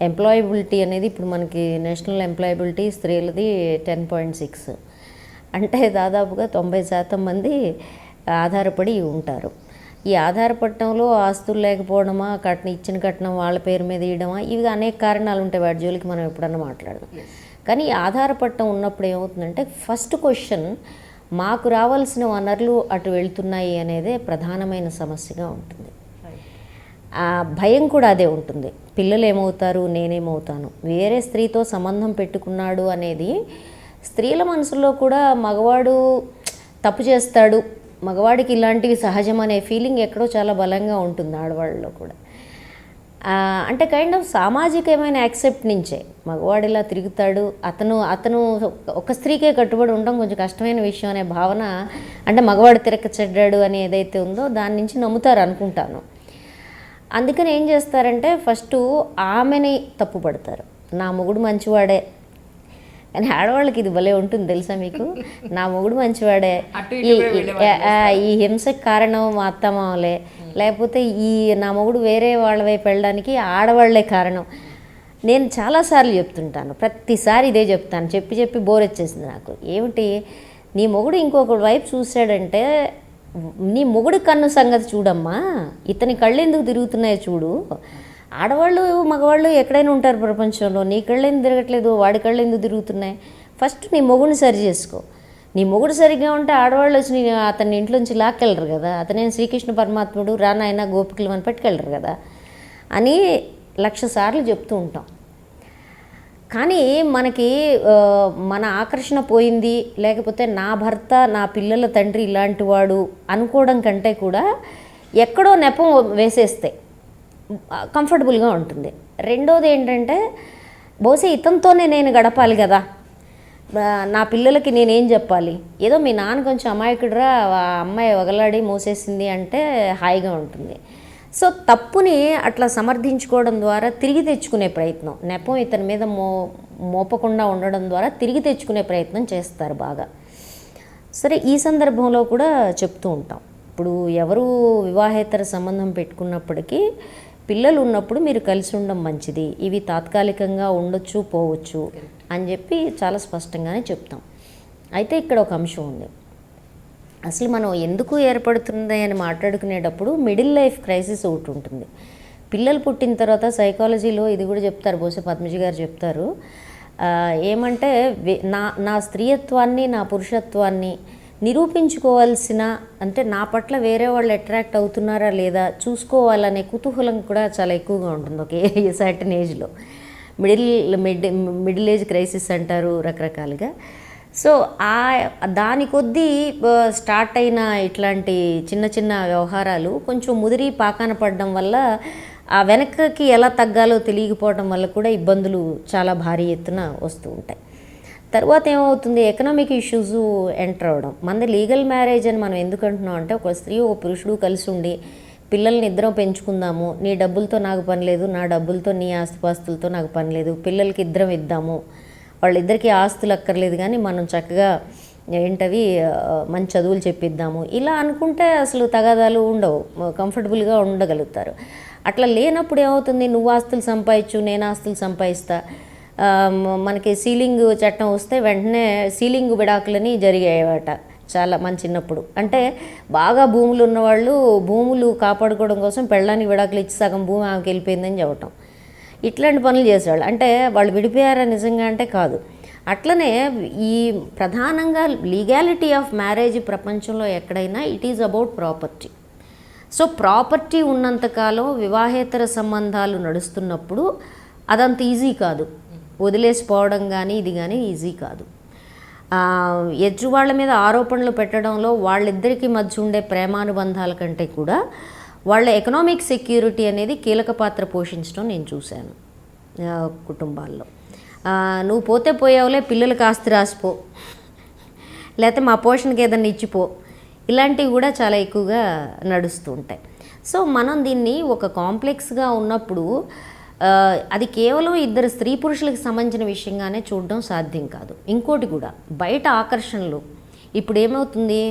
ఎంప్లాయబిలిటీ అనేది ఇప్పుడు మనకి నేషనల్ ఎంప్లాయబిలిటీ స్త్రీలది 10.6, అంటే దాదాపుగా 90% మంది ఆధారపడి ఉంటారు. ఈ ఆధారపడటంలో ఆస్తులు లేకపోవడమా, ఇచ్చిన కట్నం వాళ్ళ పేరు మీద ఇవ్వడమా, ఇవి అనేక కారణాలు ఉంటాయి. వాటి జోలికి మనం ఎప్పుడన్నా మాట్లాడదాం. కానీ ఈ ఆధారపడటం ఉన్నప్పుడు ఏమవుతుందంటే ఫస్ట్ క్వశ్చన్, మాకు రావాల్సిన వనరులు అటు వెళ్తున్నాయి అనేదే ప్రధానమైన సమస్యగా ఉంటుంది. ఆ భయం కూడా అదే ఉంటుంది. పిల్లలు ఏమవుతారు, నేనేమవుతాను, వేరే స్త్రీతో సంబంధం పెట్టుకున్నాడు అనేది స్త్రీల మనసులో కూడా మగవాడు తప్పు చేస్తాడు, మగవాడికి ఇలాంటివి సహజం అనే ఫీలింగ్ ఎక్కడో చాలా బలంగా ఉంటుంది ఆడవాళ్ళలో కూడా. అంటే కైండ్ ఆఫ్ సామాజికమైన యాక్సెప్ట్ నుంచే మగవాడు ఇలా తిరుగుతాడు, అతను ఒక స్త్రీకే కట్టుబడి ఉండడం కొంచెం కష్టమైన విషయం అనే భావన, అంటే మగవాడు తిరక్క చెడ్డాడు అని ఏదైతే ఉందో దాని నుంచి నమ్ముతారు అనుకుంటాను. అందుకని ఏం చేస్తారంటే ఫస్ట్ ఆమెని తప్పుపడతారు, నా మొగుడు మంచివాడే. కానీ ఆడవాళ్ళకి ఇది భలే ఉంటుంది తెలుసా మీకు, నా మొగుడు మంచివాడే, ఈ హింసకు కారణం మా అత్తమామలే, లేకపోతే నా మొగుడు వేరే వాళ్ళ వైపు వెళ్ళడానికి ఆడవాళ్లే కారణం. నేను చాలాసార్లు చెప్తుంటాను, ప్రతిసారి ఇదే చెప్తాను, చెప్పి బోర్ వచ్చేసింది నాకు. ఏమిటి, నీ మొగుడు ఇంకొక వైపు చూశాడంటే నీ మొగుడు కన్ను సంగతి చూడమ్మా, ఇతని కళ్ళు ఎందుకు తిరుగుతున్నాయో చూడు. ఆడవాళ్ళు మగవాళ్ళు ఎక్కడైనా ఉంటారు ప్రపంచంలో, నీ కళ్ళు ఎందుకు తిరగట్లేదు, వాడి కళ్ళు ఎందుకు తిరుగుతున్నాయి. ఫస్ట్ నీ మొగుడిని సరి చేసుకో. నీ మొగుడు సరిగ్గా ఉంటే ఆడవాళ్ళు వచ్చి అతన్ని ఇంట్లోంచి లాక్కెళ్ళరు కదా, అతనే శ్రీకృష్ణ పరమాత్ముడు, రానాయన గోపికలు అని పెట్టుకెళ్ళరు కదా అని 1,00,000 సార్లు చెప్తూ ఉంటాం. కానీ మనకి మన ఆకర్షణ పోయింది, లేకపోతే నా భర్త నా పిల్లల తండ్రి ఇలాంటి వాడు అనుకోవడం కంటే కూడా ఎక్కడో నెపం వేసేస్తే కంఫర్టబుల్గా ఉంటుంది. రెండోది ఏంటంటే బహుశా ఇతనితోనే నేను గడపాలి కదా, నా పిల్లలకి నేనేం చెప్పాలి, ఏదో మీ నాన్న కొంచెం అమాయకుడురా, ఆ అమ్మాయి వగలాడి మోసేసింది అంటే హాయిగా ఉంటుంది. సో తప్పుని అట్లా సమర్థించుకోవడం ద్వారా తిరిగి తెచ్చుకునే ప్రయత్నం, నెపం ఇతని మీద మోపకుండా ఉండడం ద్వారా తిరిగి తెచ్చుకునే ప్రయత్నం చేస్తారు బాగా. సరే, ఈ సందర్భంలో కూడా చెప్తూ ఉంటాం, ఇప్పుడు ఎవరు వివాహేతర సంబంధం పెట్టుకున్నప్పటికీ పిల్లలు ఉన్నప్పుడు మీరు కలిసి ఉండడం మంచిది, ఇవి తాత్కాలికంగా ఉండొచ్చు పోవచ్చు అని చెప్పి చాలా స్పష్టంగానే చెప్తాం. అయితే ఇక్కడ ఒక అంశం ఉంది, అసలు మనం ఎందుకు ఏర్పడుతుంది అని మాట్లాడుకునేటప్పుడు మిడిల్ లైఫ్ క్రైసిస్ ఒకటి ఉంటుంది. పిల్లలు పుట్టిన తర్వాత సైకాలజీలో ఇది కూడా చెప్తారు, బహుశా పద్మజి గారు చెప్తారు, ఏమంటే నా స్త్రీయత్వాన్ని నా పురుషత్వాన్ని నిరూపించుకోవాల్సిన, అంటే నా పట్ల వేరే వాళ్ళు అట్రాక్ట్ అవుతున్నారా లేదా చూసుకోవాలనే కుతూహలం కూడా చాలా ఎక్కువగా ఉంటుంది ఒక సర్టన్ ఏజ్లో. మిడిల్ ఏజ్ క్రైసిస్ అంటారు రకరకాలుగా. సో దాని కొద్దీ స్టార్ట్ అయిన ఇట్లాంటి చిన్న చిన్న వ్యవహారాలు కొంచెం ముదిరి పాకాన పడడం వల్ల ఆ వెనక్కి ఎలా తగ్గాలో తెలియకపోవడం వల్ల కూడా ఇబ్బందులు చాలా భారీ ఎత్తున వస్తూ ఉంటాయి. తర్వాత ఏమవుతుంది, ఎకనామిక్ ఇష్యూస్ ఎంటర్ అవ్వడం. మనది లీగల్ మ్యారేజ్ అని మనం ఎందుకు అంటున్నాం అంటే, ఒక స్త్రీ ఒక పురుషుడు కలిసి ఉండి పిల్లల్ని ఇద్దరం పెంచుకుందాము, నీ డబ్బులతో నాకు పని లేదు, నా డబ్బులతో నీ ఆస్తిపాస్తులతో నాకు పని లేదు, పిల్లలకి ఇద్దరం ఇద్దాము, వాళ్ళిద్దరికీ ఆస్తులు అక్కర్లేదు కానీ మనం చక్కగా ఏంటవి మంచి చదువులు చెప్పిద్దాము, ఇలా అనుకుంటే అసలు తగాదాలు ఉండవు, కంఫర్టబుల్గా ఉండగలుగుతారు. అట్లా లేనప్పుడు ఏమవుతుంది, నువ్వు ఆస్తులు సంపాదించు, నేను ఆస్తులు సంపాదిస్తా, మనకి సీలింగ్ చట్టం వస్తే వెంటనే సీలింగ్ విడాకులని జరిగాయట చాలా మన చిన్నప్పుడు. అంటే బాగా భూములు ఉన్నవాళ్ళు భూములు కాపాడుకోవడం కోసం పెళ్ళానికి విడాకులు ఇచ్చి సగం భూమి ఆమెకి వెళ్ళిపోయిందని చెప్పటం, ఇట్లాంటి పనులు చేసేవాళ్ళు. అంటే వాళ్ళు విడిపోయారా నిజంగా అంటే కాదు. అట్లనే ఈ ప్రధానంగా లీగాలిటీ ఆఫ్ మ్యారేజ్ ప్రపంచంలో ఎక్కడైనా it is about property. So property ఉన్నంతకాలం వివాహేతర సంబంధాలు నడుస్తున్నప్పుడు అదంత ఈజీ కాదు, వదిలేసిపోవడం కానీ ఇది కానీ ఈజీ కాదు. ఎదురు వాళ్ళ మీద ఆరోపణలు పెట్టడంలో వాళ్ళిద్దరికీ మధ్య ఉండే ప్రేమానుబంధాల కంటే కూడా వాళ్ళ ఎకనామిక్ సెక్యూరిటీ అనేది కీలక పాత్ర పోషించడం నేను చూశాను కుటుంబాల్లో. నువ్వు పోతే పోయావులే, పిల్లలకి ఆస్తి రాసిపో, లేకపోతే మా పోషణకి ఏదన్నా ఇచ్చిపో, ఇలాంటివి కూడా చాలా ఎక్కువగా నడుస్తూ ఉంటాయి. సో మనం దీన్ని ఒక కాంప్లెక్స్గా ఉన్నప్పుడు అది కేవలం ఇద్దరు స్త్రీ పురుషులకు సంబంధించిన విషయంగానే చూడడం సాధ్యం కాదు. ఇంకోటి కూడా బయట ఆకర్షణలు ఇప్పుడు ఏమవుతుంది,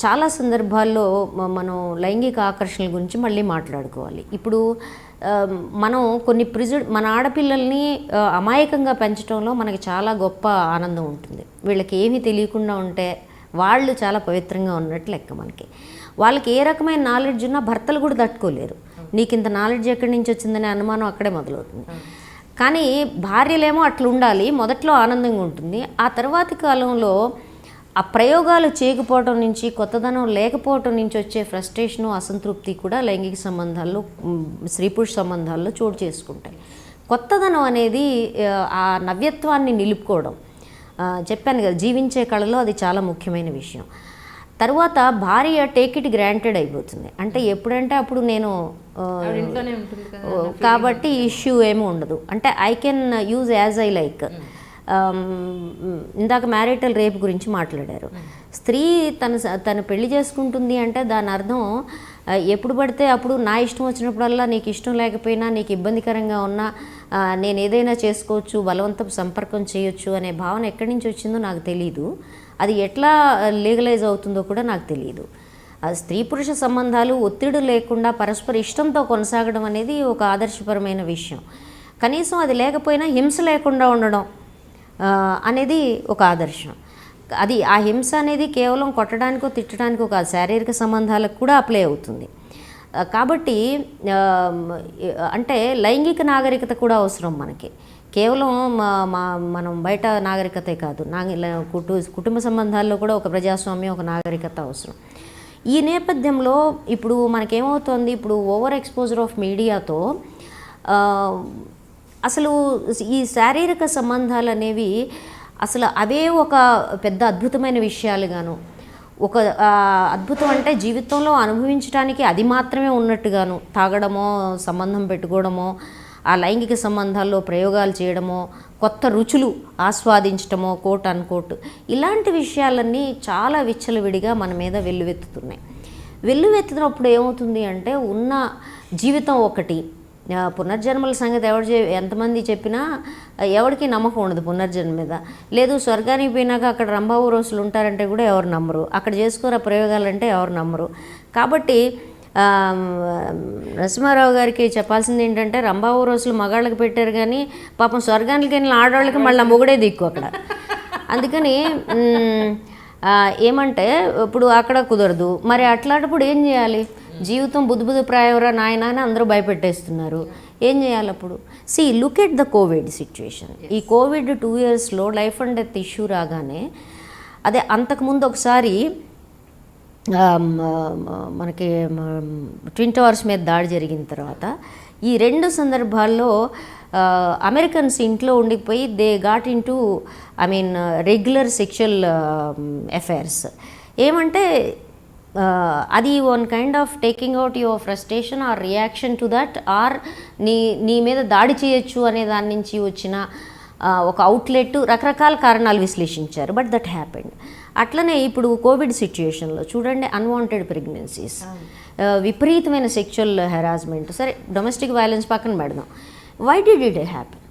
చాలా సందర్భాల్లో మనం లైంగిక ఆకర్షణల గురించి మళ్ళీ మాట్లాడుకోవాలి. ఇప్పుడు మనం మన ఆడపిల్లల్ని అమాయకంగా పెంచడంలో మనకి చాలా గొప్ప ఆనందం ఉంటుంది. వీళ్ళకి ఏమీ తెలియకుండా ఉంటే వాళ్ళు చాలా పవిత్రంగా ఉన్నట్టు లెక్క. వాళ్ళకి ఏ రకమైన నాలెడ్జ్ ఉన్నా భర్తలు కూడా తట్టుకోలేరు. నీకు ఇంత నాలెడ్జ్ ఎక్కడి నుంచి వచ్చిందనే అనుమానం అక్కడే మొదలవుతుంది. కానీ భార్యలేమో అట్లా ఉండాలి, మొదట్లో ఆనందంగా ఉంటుంది. ఆ తర్వాతి కాలంలో ఆ ప్రయోగాలు చేయకపోవటం నుంచి, కొత్తదనం లేకపోవటం నుంచి వచ్చే ఫ్రస్ట్రేషను, అసంతృప్తి కూడా లైంగిక సంబంధాల్లో, స్త్రీ పురుష సంబంధాల్లో చోటు చేసుకుంటాయి. కొత్తదనం అనేది ఆ నవ్యత్వాన్ని నిలుపుకోవడం, చెప్పాను కదా, జీవించే కళలో అది చాలా ముఖ్యమైన విషయం. తర్వాత భార్య టేక్ ఇట్ గ్రాంటెడ్ అయిపోతుంది. అంటే ఎప్పుడంటే అప్పుడు నేను కాబట్టి ఇష్యూ ఏమీ ఉండదు. అంటే I can use as I like. ఇందాక మ్యారిటల్ రేప్ గురించి మాట్లాడారు. స్త్రీ తను పెళ్లి చేసుకుంటుంది అంటే దాని అర్థం ఎప్పుడు పడితే అప్పుడు నా ఇష్టం వచ్చినప్పుడల్లా, నీకు ఇష్టం లేకపోయినా, నీకు ఇబ్బందికరంగా ఉన్నా నేను ఏదైనా చేసుకోవచ్చు, బలవంతపు సంపర్కం చేయొచ్చు అనే భావన ఎక్కడి నుంచి వచ్చిందో నాకు తెలీదు. అది ఎట్లా లీగలైజ్ అవుతుందో కూడా నాకు తెలియదు. స్త్రీ పురుష సంబంధాలు ఒత్తిడి లేకుండా పరస్పర ఇష్టంతో కొనసాగడం అనేది ఒక ఆదర్శపరమైన విషయం. కనీసం అది లేకపోయినా హింస లేకుండా ఉండడం అనేది ఒక ఆదర్శం. అది ఆ హింస అనేది కేవలం కొట్టడానికో తిట్టడానికో కాదు, శారీరక సంబంధాలకు కూడా అప్లై అవుతుంది. కాబట్టి అంటే లైంగిక నాగరికత కూడా అవసరం మనకి. కేవలం మనం బయట నాగరికతే కాదు, కుటుంబ సంబంధాల్లో కూడా ఒక ప్రజాస్వామ్యం, ఒక నాగరికత అవసరం. ఈ నేపథ్యంలో ఇప్పుడు మనకేమవుతుంది, ఇప్పుడు ఓవర్ ఎక్స్పోజర్ ఆఫ్ మీడియాతో అసలు ఈ శారీరక సంబంధాలు అనేవి అసలు అవే ఒక పెద్ద అద్భుతమైన విషయాలుగాను, ఒక అద్భుతం అంటే జీవితంలో అనుభవించడానికి అది మాత్రమే ఉన్నట్టుగాను, తాగడమో, సంబంధం పెట్టుకోవడమో, ఆ లైంగిక సంబంధాల్లో ప్రయోగాలు చేయడమో, కొత్త రుచులు ఆస్వాదించడమో, కోట్ అన్కోట్, ఇలాంటి విషయాలన్నీ చాలా విచ్చలవిడిగా మన మీద వెల్లువెత్తుతున్నాయి. వెల్లువెత్తుతున్నప్పుడు ఏమవుతుంది అంటే, ఉన్న జీవితం ఒకటి, పునర్జన్మల సంగతి ఎంతమంది చెప్పినా ఎవరికి నమ్మకం ఉండదు పునర్జన్మ మీద. లేదు స్వర్గానికి పోయినాక అక్కడ రంభావు రోజులు ఉంటారంటే కూడా ఎవరు నమ్మరు, అక్కడ చేసుకోరా ప్రయోగాలంటే ఎవరు నమ్మరు. కాబట్టి నరసింహారావు గారికి చెప్పాల్సింది ఏంటంటే, రంభావు రోజులు మగాళ్ళకి పెట్టారు కానీ పాపం స్వర్గానికి వెళ్ళిన ఆడవాళ్ళకి మళ్ళీ మొగుడే దిక్కు అక్కడ. అందుకని ఏమంటే ఇప్పుడు అక్కడ కుదరదు. మరి అట్లాంటప్పుడు ఏం చేయాలి? జీవితం బుద్ధి ప్రాయవరా నాయన అని అందరూ భయపెట్టేస్తున్నారు. ఏం చేయాలి అప్పుడు? Look at the covid situation. ఈ కోవిడ్ 2 yearsలో లైఫ్ అండ్ డెత్ ఇష్యూ రాగానే, అదే అంతకుముందు ఒకసారి మనకి ట్విన్ టవర్స్ మీద దాడి జరిగిన తర్వాత ఈ 2 సందర్భాల్లో అమెరికన్స్ ఇంట్లో ఉండిపోయి they got in to regular sexual affairs. ఏమంటే అది one kind of taking out your frustration or reaction to that, or నీ మీద దాడి చేయొచ్చు అనే దాని నుంచి వచ్చిన ఒక అవుట్లెట్. రకరకాల కారణాలు విశ్లేషించారు, బట్ దట్ హ్యాపెండ్. అట్లనే ఇప్పుడు కోవిడ్ సిచ్యుయేషన్లో చూడండి, అన్వాంటెడ్ ప్రెగ్నెన్సీస్, విపరీతమైన సెక్షువల్ హెరాస్మెంట్, సరే డొమెస్టిక్ వైలెన్స్ పక్కన పెడదాం. వై డిడ్ ఇట్ హ్యాపెన్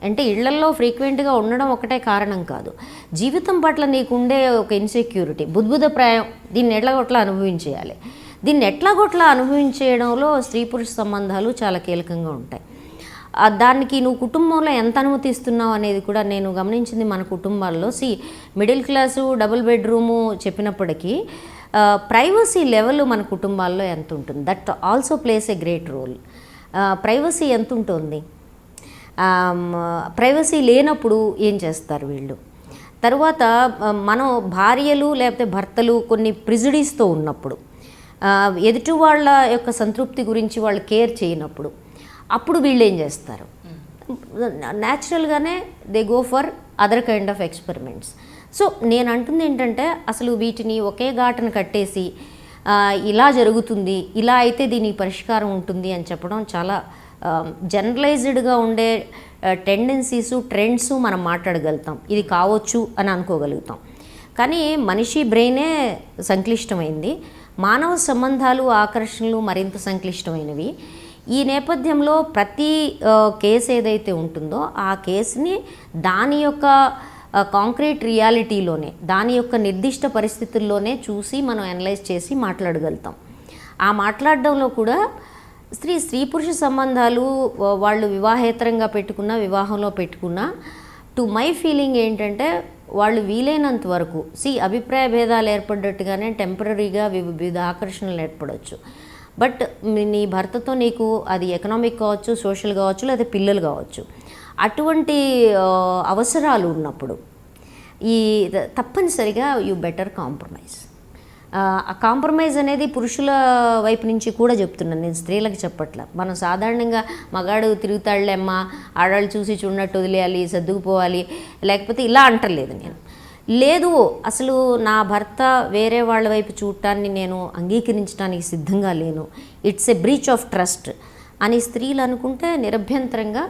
అంటే, ఇళ్లల్లో ఫ్రీక్వెంట్గా ఉండడం ఒకటే కారణం కాదు, జీవితం పట్ల నీకుండే ఒక ఇన్సెక్యూరిటీ, బుద్బుదప్రాయం, దీన్ని ఎట్లాగొట్లా అనుభవించేయాలి. దీన్ని ఎట్లాగొట్లా అనుభవించేయడంలో స్త్రీ పురుష సంబంధాలు చాలా కీలకంగా ఉంటాయి. దానికి నువ్వు కుటుంబంలో ఎంత అనుమతిస్తున్నావు అనేది కూడా నేను గమనించింది మన కుటుంబాల్లో. మిడిల్ క్లాసు, డబుల్ బెడ్రూము చెప్పినప్పటికీ ప్రైవసీ లెవెల్ మన కుటుంబాల్లో ఎంత ఉంటుంది, that also plays a great role. Privacy ఎంత ఉంటుంది, ప్రైవసీ లేనప్పుడు ఏం చేస్తారు వీళ్ళు. తర్వాత మనం భార్యలు లేకపోతే భర్తలు కొన్ని ప్రిజుడీస్తో ఉన్నప్పుడు, ఎదుటి వాళ్ళ యొక్క సంతృప్తి గురించి వాళ్ళు కేర్ చేయనప్పుడు, అప్పుడు వీళ్ళు ఏం చేస్తారు, న్యాచురల్గానే they go for other kind of experiments. So నేను అంటుంది ఏంటంటే, అసలు వీటిని ఒకే ఘాటను కట్టేసి ఇలా జరుగుతుంది, ఇలా అయితే దీనికి పరిష్కారం ఉంటుంది అని చెప్పడం చాలా జనరలైజ్డ్గా ఉండే టెండెన్సీసు, ట్రెండ్స్ మనం మాట్లాడగలుగుతాం, ఇది కావచ్చు అని అనుకోగలుగుతాం. కానీ మనిషి బ్రెయినే సంక్లిష్టమైంది. మానవ సంబంధాలు ఆకర్షణలు మరింత సంక్లిష్టమైనవి. ఈ నేపథ్యంలో ప్రతి కేసు ఏదైతే ఉంటుందో ఆ కేసుని దాని యొక్క కాంక్రీట్ రియాలిటీలోనే, దాని యొక్క నిర్దిష్ట పరిస్థితుల్లోనే చూసి మనం అనలైజ్ చేసి మాట్లాడగలుగుతాం. ఆ మాట్లాడడంలో కూడా స్త్రీ పురుష సంబంధాలు వాళ్ళు వివాహేతరంగా పెట్టుకున్నా, వివాహంలో పెట్టుకున్నా, టు మై ఫీలింగ్ ఏంటంటే వాళ్ళు వీలైనంత వరకు అభిప్రాయ భేదాలు ఏర్పడ్డట్టుగానే టెంపరీగా వివిధ ఆకర్షణలు ఏర్పడవచ్చు. బట్ నీ భర్తతో నీకు అది ఎకనామిక్ కావచ్చు, సోషల్ కావచ్చు, లేదా పిల్లలు కావచ్చు, అటువంటి అవసరాలు ఉన్నప్పుడు తప్పనిసరిగా యూ బెటర్ కాంప్రమైజ్. ఆ కాంప్రమైజ్ అనేది పురుషుల వైపు నుంచి కూడా చెప్తున్నాను, నేను స్త్రీలకు చెప్పట్ల. మనం సాధారణంగా మగాడు తిరుగుతాడులేమ్మా, ఆడాళ్ళు చూసి చూడనట్టు వదిలేయాలి, సర్దుకుపోవాలి, లేకపోతే ఇలా అంటలేదు నేను. లేదు, అసలు నా భర్త వేరే వాళ్ళ వైపు చూడటాన్ని నేను అంగీకరించడానికి సిద్ధంగా లేను, it's a breach of trust అని స్త్రీలు అనుకుంటే నిరభ్యంతరంగా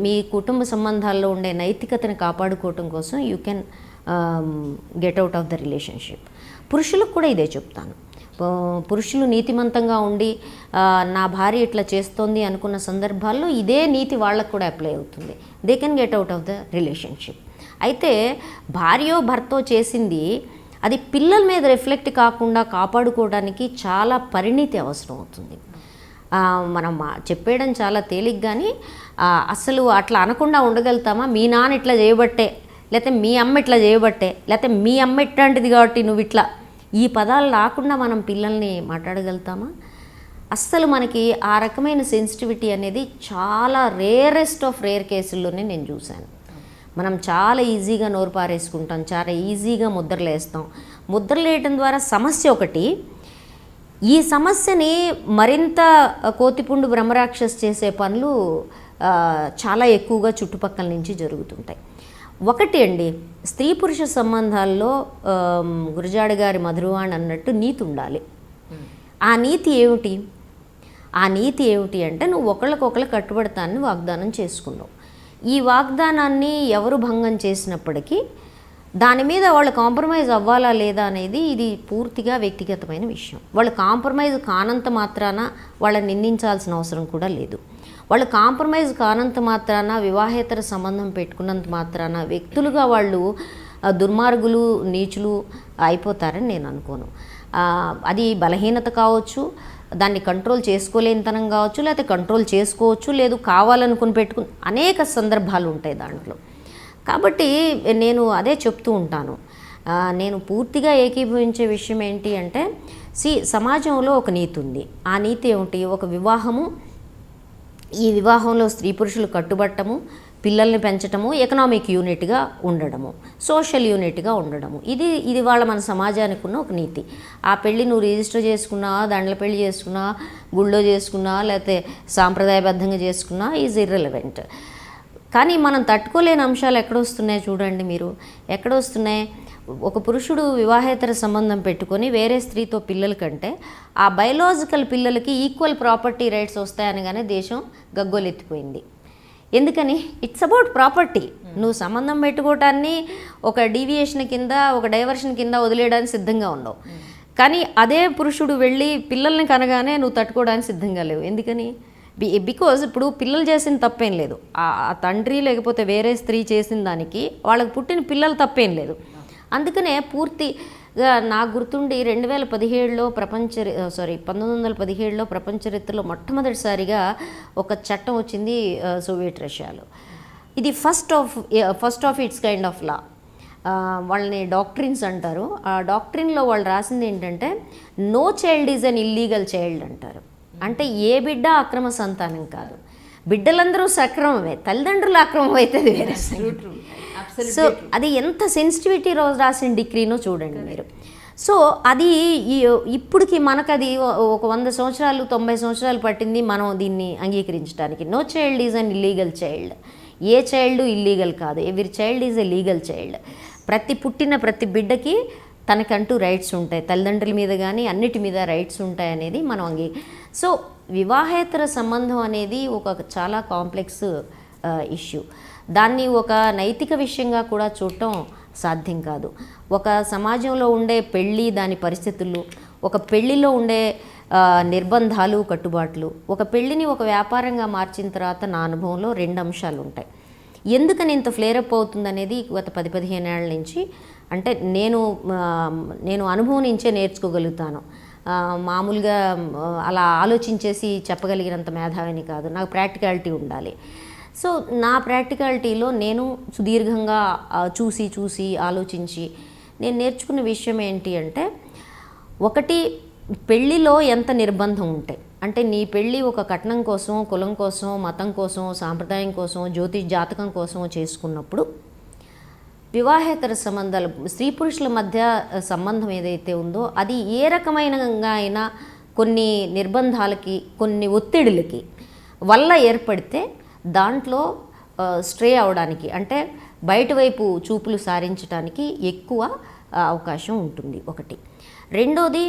మీ కుటుంబ సంబంధాల్లో ఉండే నైతికతను కాపాడుకోవటం కోసం you can get out of the relationship. పురుషులకు కూడా ఇదే చెప్తాను. పురుషులు నీతిమంతంగా ఉండి నా భార్య ఇట్లా చేస్తోంది అనుకున్న సందర్భాల్లో ఇదే నీతి వాళ్ళకు కూడా అప్లై అవుతుంది. They can get out of the relationship. అయితే భార్యో భర్తో చేసింది అది పిల్లల మీద రిఫ్లెక్ట్ కాకుండా కాపాడుకోవడానికి చాలా పరిణితి అవసరం అవుతుంది. మనం చెప్పేయడం చాలా తేలిక, కానీ అసలు అట్లా అనకుండా ఉండగలుగుతామా? మీ నాన్న ఇట్లా చేయబట్టే, లేకపోతే మీ అమ్మ ఇట్లా చేయబట్టే, లేకపోతే మీ అమ్మ ఇట్లాంటిది కాబట్టి నువ్వు ఇట్లా, ఈ పదాలు రాకుండా మనం పిల్లల్ని మాట్లాడగలుగుతామా? అస్సలు మనకి ఆ రకమైన సెన్సిటివిటీ అనేది చాలా రేరెస్ట్ ఆఫ్ రేర్ కేసుల్లోనే నేను చూశాను. మనం చాలా ఈజీగా నోరు పారేసుకుంటాం, చాలా ఈజీగా ముద్రలు వేస్తాం. ముద్రలు వేయటం ద్వారా సమస్య ఒకటి, ఈ సమస్యని మరింత కోతిపుండు బ్రహ్మరాక్షస్ చేసే పనులు చాలా ఎక్కువగా చుట్టుపక్కల నుంచి జరుగుతుంటాయి. ఒకటి అండి, స్త్రీ పురుష సంబంధాల్లో గురజాడ గారి మధురవాణి అన్నట్టు నీతి ఉండాలి. ఆ నీతి ఏమిటి? ఆ నీతి ఏమిటి అంటే నువ్వు ఒకళ్ళకొకళ్ళు కట్టుబడతానని వాగ్దానం చేసుకున్నావు. ఈ వాగ్దానాన్ని ఎవరు భంగం చేసినప్పటికీ దాని మీద వాళ్ళు కాంప్రమైజ్ అవ్వాలా లేదా అనేది ఇది పూర్తిగా వ్యక్తిగతమైన విషయం. వాళ్ళు కాంప్రమైజ్ కానంత మాత్రాన వాళ్ళని నిందించాల్సిన అవసరం కూడా లేదు. వాళ్ళు కాంప్రమైజ్ కానంత మాత్రాన, వివాహేతర సంబంధం పెట్టుకున్నంత మాత్రాన వ్యక్తులుగా వాళ్ళు దుర్మార్గులు, నీచులు అయిపోతారని నేను అనుకోను. అది బలహీనత కావచ్చు, దాన్ని కంట్రోల్ చేసుకోలేనితనం కావచ్చు, లేకపోతే కంట్రోల్ చేసుకోవచ్చు, లేదు కావాలనుకుని పెట్టుకుని అనేక సందర్భాలు ఉంటాయి దాంట్లో. కాబట్టి నేను అదే చెప్తూ ఉంటాను. నేను పూర్తిగా ఏకీభవించే విషయం ఏంటి అంటే, సమాజంలో ఒక నీతి ఉంది. ఆ నీతి ఏమిటి? ఒక వివాహము, ఈ వివాహంలో స్త్రీ పురుషులు కట్టుబట్టము, పిల్లల్ని పెంచటము, ఎకనామిక్ యూనిట్గా ఉండడము, సోషల్ యూనిట్గా ఉండడము, ఇది వాళ్ళ మన సమాజానికి ఉన్న ఒక నీతి. ఆ పెళ్ళి నువ్వు రిజిస్టర్ చేసుకున్నావా, దండల పెళ్ళి చేసుకున్నావా, గుళ్ళో చేసుకున్నావా, లేకపోతే సాంప్రదాయబద్ధంగా చేసుకున్నా ఈజ్ ఇర్రెలవెంట్. కానీ మనం తట్టుకోలేని అంశాలు ఎక్కడొస్తున్నాయి చూడండి మీరు. ఎక్కడొస్తున్నాయి? ఒక పురుషుడు వివాహేతర సంబంధం పెట్టుకొని వేరే స్త్రీతో పిల్లల కంటే ఆ బయలాజికల్ పిల్లలకి ఈక్వల్ ప్రాపర్టీ రైట్స్ వస్తాయనగానే దేశం గగ్గోలెత్తిపోయింది. ఎందుకని? It's about property. నువ్వు సంబంధం పెట్టుకోవటాన్ని ఒక డీవియేషన్ కింద, ఒక డైవర్షన్ కింద వదిలేయడానికి సిద్ధంగా ఉండవు. కానీ అదే పురుషుడు వెళ్ళి పిల్లల్ని కనగానే నువ్వు తట్టుకోవడానికి సిద్ధంగా లేవు. ఎందుకని? బికాజ్ ఇప్పుడు పిల్లలు చేసిన తప్పేం లేదు, ఆ తండ్రి లేకపోతే వేరే స్త్రీ చేసిన దానికి వాళ్ళకి పుట్టిన పిల్లలు తప్పేం లేదు. అందుకనే పూర్తిగా నాకు గుర్తుండి 2017లో 1917లో ప్రపంచ చరిత్రలో మొట్టమొదటిసారిగా ఒక చట్టం వచ్చింది సోవియట్ రష్యాలో. ఇది first of its kind of law. వాళ్ళని డాక్ట్రిన్స్ అంటారు. ఆ డాక్ట్రిన్లో వాళ్ళు రాసింది ఏంటంటే no child is an illegal child అంటారు. అంటే ఏ బిడ్డ అక్రమ సంతానం కాదు, బిడ్డలందరూ సక్రమమే, తల్లిదండ్రులు అక్రమం అయితే వేరే. సో అది ఎంత సెన్సిటివిటీ రోజు రాసిన డిగ్రీనో చూడండి మీరు. సో అది ఇప్పటికి మనకు అది ఒక 100 సంవత్సరాలు 90 సంవత్సరాలు పట్టింది మనం దీన్ని అంగీకరించడానికి. No child is an illegal child. ఏ చైల్డ్ ఇల్లీగల్ కాదు, every child is a legal child. పుట్టిన ప్రతి బిడ్డకి తనకంటూ రైట్స్ ఉంటాయి, తల్లిదండ్రుల మీద కానీ అన్నిటి మీద రైట్స్ ఉంటాయి అనేది మనం సో వివాహేతర సంబంధం అనేది ఒక చాలా కాంప్లెక్స్ ఇష్యూ. దాన్ని ఒక నైతిక విషయంగా కూడా చూడటం సాధ్యం కాదు. ఒక సమాజంలో ఉండే పెళ్ళి, దాని పరిస్థితులు, ఒక పెళ్లిలో ఉండే నిర్బంధాలు, కట్టుబాట్లు, ఒక పెళ్లిని ఒక వ్యాపారంగా మార్చిన తర్వాత నా అనుభవంలో 2 అంశాలు ఉంటాయి. ఎందుకని ఇంత ఫ్లేరప్ అవుతుందనేది గత 10-15 ఏళ్ళ నుంచి, అంటే నేను అనుభవం నుంచే నేర్చుకోగలుగుతాను. మామూలుగా అలా ఆలోచించేసి చెప్పగలిగినంత మేధావిని కాదు, నాకు ప్రాక్టికాలిటీ ఉండాలి. సో నా ప్రాక్టికాలిటీలో నేను సుదీర్ఘంగా చూసి ఆలోచించి నేను నేర్చుకున్న విషయం ఏంటి అంటే, ఒకటి, పెళ్ళిలో ఎంత నిర్బంధం ఉంటాయి అంటే, నీ పెళ్ళి ఒక కట్నం కోసం, కులం కోసం, మతం కోసం, సాంప్రదాయం కోసం, జ్యోతిష్ జాతకం కోసం చేసుకున్నప్పుడు వివాహేతర సంబంధాలు, స్త్రీ పురుషుల మధ్య సంబంధం ఏదైతే ఉందో అది ఏ రకమైనగా అయినా కొన్ని నిర్బంధాలకి, కొన్ని ఒత్తిడులకి వల్ల ఏర్పడితే దాంట్లో స్ట్రే అవడానికి, అంటే బయట వైపు చూపులు సారించడానికి ఎక్కువ అవకాశం ఉంటుంది. ఒకటి. రెండోది,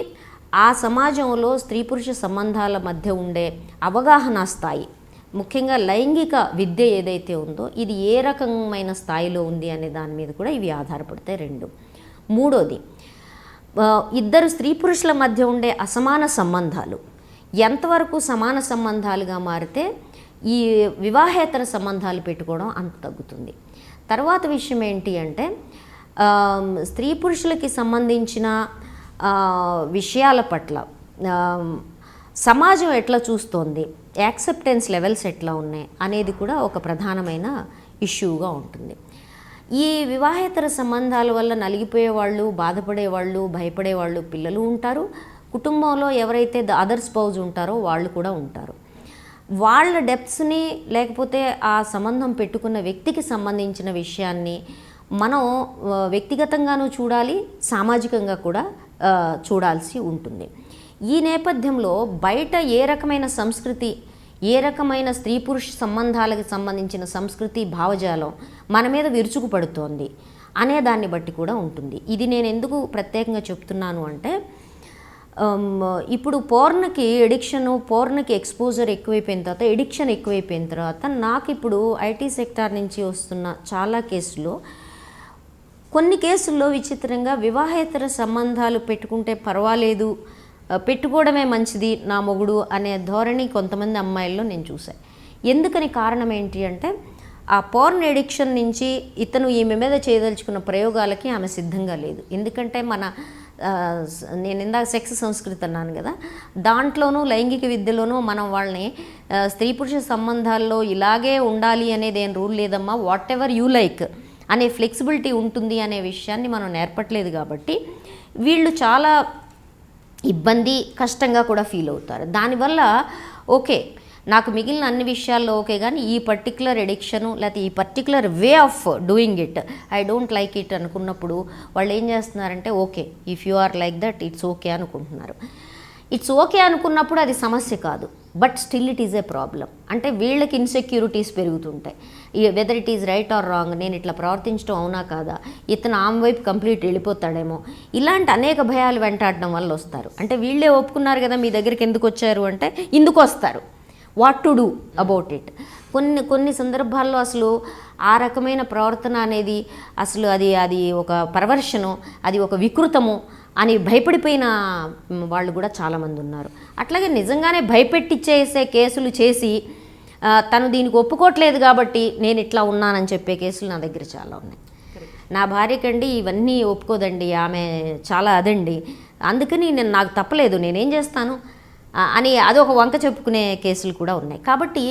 ఆ సమాజంలో స్త్రీ పురుష సంబంధాల మధ్య ఉండే అవగాహన స్థాయి, ముఖ్యంగా లైంగిక విద్య ఏదైతే ఉందో ఇది ఏ రకమైన స్థాయిలో ఉంది అనే దాని మీద కూడా ఇవి ఆధారపడతాయి. 2. మూడోది, ఇద్దరు స్త్రీ పురుషుల మధ్య ఉండే అసమాన సంబంధాలు ఎంతవరకు సమాన సంబంధాలుగా మారితే ఈ వివాహేతర సంబంధాలు పెట్టుకోవడం అంత తగ్గుతుంది. తర్వాత విషయం ఏంటి అంటే, స్త్రీ పురుషులకి సంబంధించిన విషయాల పట్ల సమాజం ఎట్లా చూస్తోంది, యాక్సెప్టెన్స్ లెవెల్స్ ఎట్లా ఉన్నాయి అనేది కూడా ఒక ప్రధానమైన ఇష్యూగా ఉంటుంది. ఈ వివాహేతర సంబంధాల వల్ల నలిగిపోయేవాళ్ళు, బాధపడేవాళ్ళు, భయపడేవాళ్ళు పిల్లలు ఉంటారు. కుటుంబంలో ఎవరైతే అదర్ స్పౌజ్ ఉంటారో వాళ్ళు కూడా ఉంటారు. వాళ్ళ డెప్త్స్ని, లేకపోతే ఆ సంబంధం పెట్టుకున్న వ్యక్తికి సంబంధించిన విషయాన్ని మనం వ్యక్తిగతంగానూ చూడాలి, సామాజికంగా కూడా చూడాల్సి ఉంటుంది. ఈ నేపథ్యంలో బయట ఏ రకమైన సంస్కృతి, ఏ రకమైన స్త్రీ పురుష సంబంధాలకు సంబంధించిన సంస్కృతి, భావజాలం మన మీద విరుచుకుపడుతోంది అనే దాన్ని బట్టి కూడా ఉంటుంది. ఇది నేను ఎందుకు ప్రత్యేకంగా చెప్తున్నాను అంటే, ఇప్పుడు పోర్న్కి ఎడిక్షను, పోర్న్కి ఎక్స్పోజర్ ఎక్కువైపోయిన తర్వాత, ఎడిక్షన్ ఎక్కువైపోయిన తర్వాత, నాకు ఇప్పుడు ఐటీ సెక్టార్ నుంచి వస్తున్న చాలా కేసుల్లో, కొన్ని కేసుల్లో విచిత్రంగా వివాహేతర సంబంధాలు పెట్టుకుంటే పర్వాలేదు, పెట్టుకోవడమే మంచిది నా మొగుడు అనే ధోరణి కొంతమంది అమ్మాయిల్లో నేను చూశాను. ఎందుకని కారణం ఏంటి అంటే, ఆ పోర్న్ ఎడిక్షన్ నుంచి ఇతను ఈమె మీద చేయదలుచుకున్న ప్రయోగాలకి ఆమె సిద్ధంగా లేదు. ఎందుకంటే నేను ఇందాక సెక్స్ సంస్కృతి అన్నాను కదా, దాంట్లోనూ లైంగిక విద్యలోనూ మనం వాళ్ళని స్త్రీ పురుష సంబంధాల్లో ఇలాగే ఉండాలి అనేది ఏం రూల్ లేదమ్మా, వాట్ ఎవర్ యూ లైక్ అనే ఫ్లెక్సిబిలిటీ ఉంటుంది అనే విషయాన్ని మనం నేర్పట్లేదు. కాబట్టి వీళ్ళు చాలా ఇబ్బంది, కష్టంగా కూడా ఫీల్ అవుతారు. దానివల్ల ఓకే, నాకు మిగిలిన అన్ని విషయాల్లో ఓకే, కానీ ఈ పర్టికులర్ ఎడిక్షను లేకపోతే ఈ particular way of doing it I don't like it అనుకున్నప్పుడు వాళ్ళు ఏం చేస్తున్నారంటే, okay if you are like that it's okay అనుకుంటున్నారు. ఇట్స్ ఓకే అనుకున్నప్పుడు అది సమస్య కాదు, but still it is a problem. అంటే వీళ్ళకి ఇన్సెక్యూరిటీస్ పెరుగుతుంటాయి. Whether it is right or wrong, నేను ఇట్లా ప్రవర్తించడం అవునా కాదా, ఇతను ఆమె వైపు కంప్లీట్ వెళ్ళిపోతాడేమో, ఇలాంటి అనేక భయాలు వెంటాడడం వల్ల వస్తారు. అంటే వీళ్ళే ఒప్పుకున్నారు కదా మీ దగ్గరికి ఎందుకు వచ్చారు అంటే, ఇందుకు వస్తారు. What to do about it. కొన్ని సందర్భాల్లో అసలు ఆ రకమైన ప్రవర్తన అనేది అసలు అది ఒక పర్వర్షను, అది ఒక వికృతము అని భయపడిపోయిన వాళ్ళు కూడా చాలామంది ఉన్నారు. అట్లాగే నిజంగానే భయపెట్టిచ్చేసే కేసులు చేసి తను దీనికి ఒప్పుకోవట్లేదు కాబట్టి నేను ఇట్లా ఉన్నానని చెప్పే కేసులు నా దగ్గర చాలా ఉన్నాయి. నా భార్యకండి ఇవన్నీ ఒప్పుకోదండి, ఆమె చాలా అదండి, అందుకని నాకు తప్పలేదు, నేనేం చేస్తాను అని అదొక వంక చెప్పుకునే కేసులు కూడా ఉన్నాయి. కాబట్టి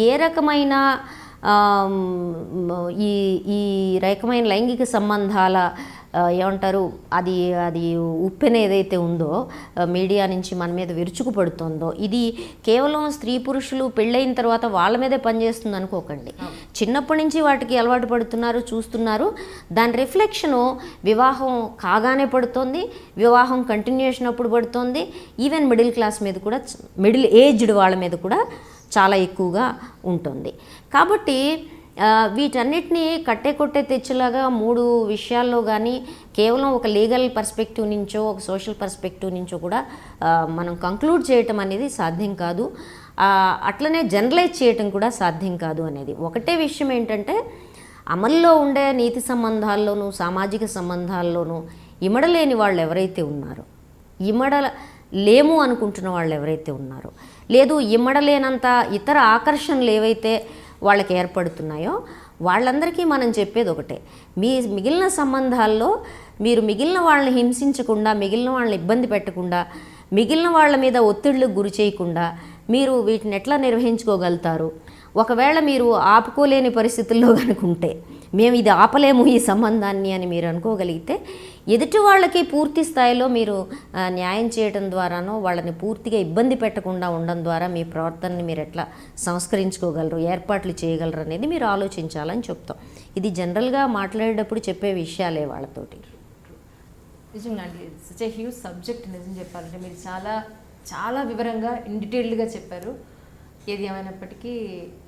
ఏ రకమైన ఈ రకమైన లైంగిక సంబంధాల ఏమంటారు, అది ఉప్పెన ఏదైతే ఉందో మీడియా నుంచి మన మీద విరుచుకుపడుతుందో, ఇది కేవలం స్త్రీ పురుషులు పెళ్ళైన తర్వాత వాళ్ళ మీదే పనిచేస్తుంది అనుకోకండి. చిన్నప్పటి నుంచి వాటికి అలవాటు పడుతున్నారు, చూస్తున్నారు. దాని రిఫ్లెక్షను వివాహం కాగానే పడుతుంది, వివాహం కంటిన్యూషన్ అప్పుడు పడుతుంది. ఈవెన్ మిడిల్ క్లాస్ మీద కూడా, మిడిల్ ఏజ్డ్ వాళ్ళ మీద కూడా చాలా ఎక్కువగా ఉంటుంది. కాబట్టి వీటన్నిటినీ కొట్టే తెచ్చేలాగా 3 విషయాల్లో కానీ కేవలం ఒక లీగల్ పర్స్పెక్టివ్ నుంచో, ఒక సోషల్ పర్స్పెక్టివ్ నుంచో కూడా మనం కంక్లూడ్ చేయటం అనేది సాధ్యం కాదు. అట్లనే జనరలైజ్ చేయటం కూడా సాధ్యం కాదు అనేది. ఒకటే విషయం ఏంటంటే, అమల్లో ఉండే నీతి సంబంధాల్లోనూ, సామాజిక సంబంధాల్లోనూ ఇమడలేని వాళ్ళు ఎవరైతే ఉన్నారో, లేము అనుకుంటున్న వాళ్ళు ఎవరైతే ఉన్నారో, లేదు ఇమ్మడలేనంత ఇతర ఆకర్షణలు ఏవైతే వాళ్ళకి ఏర్పడుతున్నాయో వాళ్ళందరికీ మనం చెప్పేది ఒకటే, మీ మిగిలిన సంబంధాల్లో మీరు మిగిలిన వాళ్ళని హింసించకుండా, మిగిలిన వాళ్ళని ఇబ్బంది పెట్టకుండా, మిగిలిన వాళ్ళ మీద ఒత్తిళ్లకు గురి చేయకుండా మీరు వీటిని ఎట్లా నిర్వహించుకోగలుగుతారు? ఒకవేళ మీరు ఆపుకోలేని పరిస్థితుల్లో కనుకుంటే, మేము ఇది ఆపలేము ఈ సంబంధాన్ని అని మీరు అనుకోగలిగితే, ఎదుటి వాళ్ళకి పూర్తి స్థాయిలో మీరు న్యాయం చేయడం ద్వారానో, వాళ్ళని పూర్తిగా ఇబ్బంది పెట్టకుండా ఉండడం ద్వారా మీ ప్రవర్తనని మీరు ఎట్లా సంస్కరించుకోగలరు, ఏర్పాట్లు చేయగలరు అనేది మీరు ఆలోచించాలని చెప్తాం. ఇది జనరల్గా మాట్లాడేటప్పుడు చెప్పే విషయాలే వాళ్ళతోటి. నిజంగా అండి, సచ్ ఏ హ్యూజ్ సబ్జెక్ట్. నిజం చెప్పాలంటే మీరు చాలా చాలా వివరంగా డీటెయిల్డ్గా చెప్పారు. ఏది ఏమైనప్పటికీ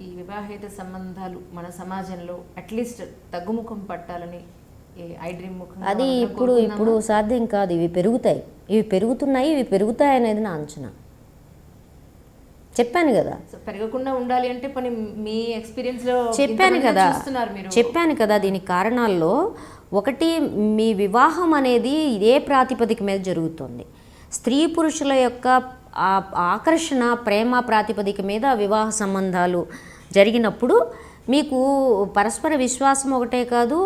ఈ వివాహేతర సంబంధాలు మన సమాజంలో అట్లీస్ట్ తగ్గుముఖం పట్టాలని ఐ డ్రీమ్ ముఖం అది ఇప్పుడు సాధ్యం కాదు. ఇవి పెరుగుతున్నాయి, ఇవి పెరుగుతాయి అనేది నా అంచనా. చెప్పాను కదా, పెరగకుండా ఉండాలి అంటే పని మీ ఎక్స్పీరియన్స్లో చెప్పాను కదా దీనికి కారణాల్లో ఒకటి, మీ వివాహం అనేది ఇదే ప్రాతిపదిక మీద జరుగుతుంది. స్త్రీ పురుషుల యొక్క ఆకర్షణ, ప్రేమ ప్రాతిపదిక మీద వివాహ సంబంధాలు జరిగినప్పుడు మీకు పరస్పర విశ్వాసం ఒకటే కాదు,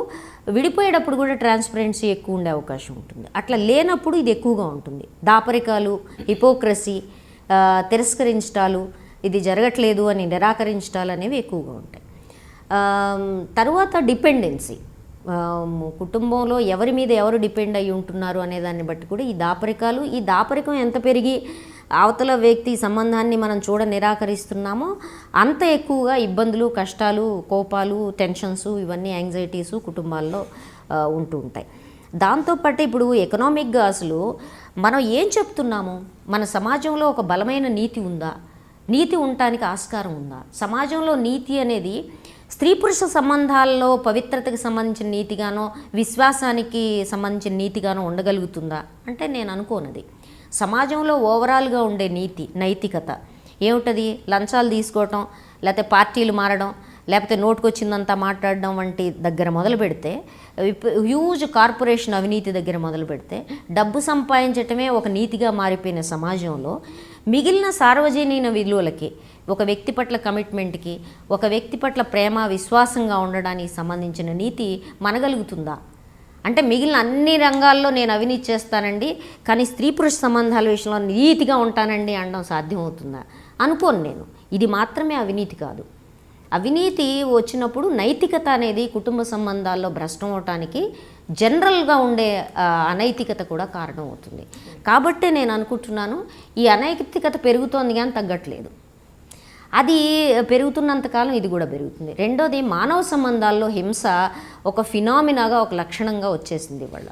విడిపోయేటప్పుడు కూడా ట్రాన్స్పరెన్సీ ఎక్కువ ఉండే అవకాశం ఉంటుంది. అట్లా లేనప్పుడు ఇది ఎక్కువగా ఉంటుంది. దాపరికాలు, హిపోక్రసీ, తిరస్కరించటాలు, ఇది జరగట్లేదు అని నిరాకరించటాలు అనేవి ఎక్కువగా ఉంటాయి. తరువాత డిపెండెన్సీ, కుటుంబంలో ఎవరి మీద ఎవరు డిపెండ్ అయ్యి ఉంటున్నారు అనే దాన్ని బట్టి కూడా ఈ దాపరికం ఎంత పెరిగి అవతల వ్యక్తి సంబంధాన్ని మనం నిరాకరిస్తున్నామో అంత ఎక్కువగా ఇబ్బందులు, కష్టాలు, కోపాలు, టెన్షన్స్, ఇవన్నీ యాంగ్జైటీస్ కుటుంబాల్లో ఉంటూ ఉంటాయి. దాంతోపాటు ఇప్పుడు ఎకనామిక్గా అసలు మనం ఏం చెప్తున్నాము? మన సమాజంలో ఒక బలమైన నీతి ఉందా? నీతి ఉండటానికి ఆస్కారం ఉందా? సమాజంలో నీతి అనేది స్త్రీ పురుష సంబంధాల్లో పవిత్రతకు సంబంధించిన నీతిగానో, విశ్వాసానికి సంబంధించిన నీతిగానో ఉండగలుగుతుందా అంటే నేను అనుకోనది. సమాజంలో ఓవరాల్గా ఉండే నైతికత ఏమిటది? లంచాలు తీసుకోవటం, లేకపోతే పార్టీలు మారడం, లేకపోతే నోటుకొచ్చిందంతా మాట్లాడడం వంటి దగ్గర మొదలు పెడితే, హ్యూజ్ కార్పొరేషన్ అవినీతి దగ్గర మొదలు పెడితే, డబ్బు సంపాదించటమే ఒక నీతిగా మారిపోయిన సమాజంలో మిగిలిన సార్వజనీన విలువలకి, ఒక వ్యక్తి పట్ల కమిట్మెంట్కి, ఒక వ్యక్తి పట్ల ప్రేమ, విశ్వాసంగా ఉండడానికి సంబంధించిన నీతి మనగలుగుతుందా? అంటే మిగిలిన అన్ని రంగాల్లో నేను అవినీతి చేస్తానండి, కానీ స్త్రీ పురుష సంబంధాల విషయంలో నీతిగా ఉంటానండి అనడం సాధ్యమవుతుందా? అనుకోను నేను. ఇది మాత్రమే అవినీతి కాదు. అవినీతి వచ్చినప్పుడు నైతికత అనేది కుటుంబ సంబంధాల్లో భ్రష్టం అవటానికి జనరల్గా ఉండే అనైతికత కూడా కారణం అవుతుంది. కాబట్టే నేను అనుకుంటున్నాను ఈ అనైతికత పెరుగుతోంది కానీ తగ్గట్లేదు. అది పెరుగుతున్నంతకాలం ఇది కూడా పెరుగుతుంది. రెండోది, మానవ సంబంధాల్లో హింస ఒక ఫినామినాగా, ఒక లక్షణంగా వచ్చేసింది. వాళ్ళ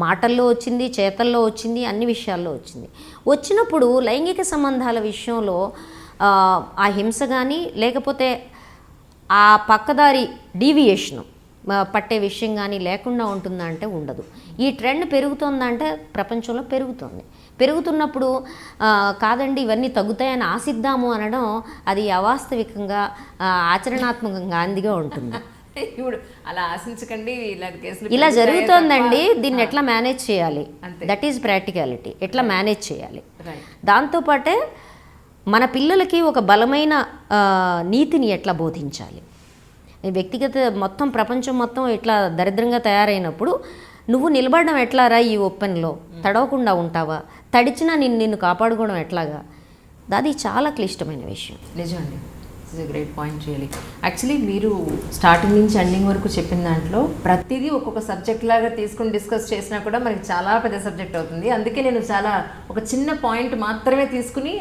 మాటల్లో వచ్చింది, చేతల్లో వచ్చింది, అన్ని విషయాల్లో వచ్చింది. వచ్చినప్పుడు లైంగిక సంబంధాల విషయంలో ఆ హింస కానీ, లేకపోతే ఆ పక్కదారి డీవియేషను పట్టే విషయం కానీ లేకుండా ఉంటుందా అంటే ఉండదు. ఈ ట్రెండ్ పెరుగుతుందంటే ప్రపంచంలో పెరుగుతున్నప్పుడు కాదండి ఇవన్నీ తగ్గుతాయని ఆశిద్దాము అనడం అది అవాస్తవికంగా, ఆచరణాత్మకంగా అందిగా ఉంటుంది. ఇప్పుడు అలా ఆశించకండి, ఇలా జరుగుతోందండి, దీన్ని ఎట్లా మేనేజ్ చేయాలి, దట్ ఈజ్ ప్రాక్టికాలిటీ. ఎట్లా మేనేజ్ చేయాలి. దాంతోపాటే మన పిల్లలకి ఒక బలమైన నీతిని ఎట్లా బోధించాలి. వ్యక్తిగత మొత్తం ప్రపంచం మొత్తం ఇట్లా దరిద్రంగా తయారైనప్పుడు నువ్వు నిలబడడం ఎట్లారా ఈ ఓపెన్లో? తడవకుండా ఉంటావా? తడిచినా నిన్ను కాపాడుకోవడం ఎట్లాగా? అది చాలా క్లిష్టమైన విషయం. నిజమండి, it's a great point really. Actually మీరు స్టార్టింగ్ నుంచి ఎండింగ్ వరకు చెప్పిన దాంట్లో ప్రతిదీ ఒక్కొక్క సబ్జెక్ట్ లాగా తీసుకుని డిస్కస్ చేసినా కూడా మనకి చాలా పెద్ద సబ్జెక్ట్ అవుతుంది. అందుకే నేను చాలా ఒక చిన్న పాయింట్ మాత్రమే తీసుకుని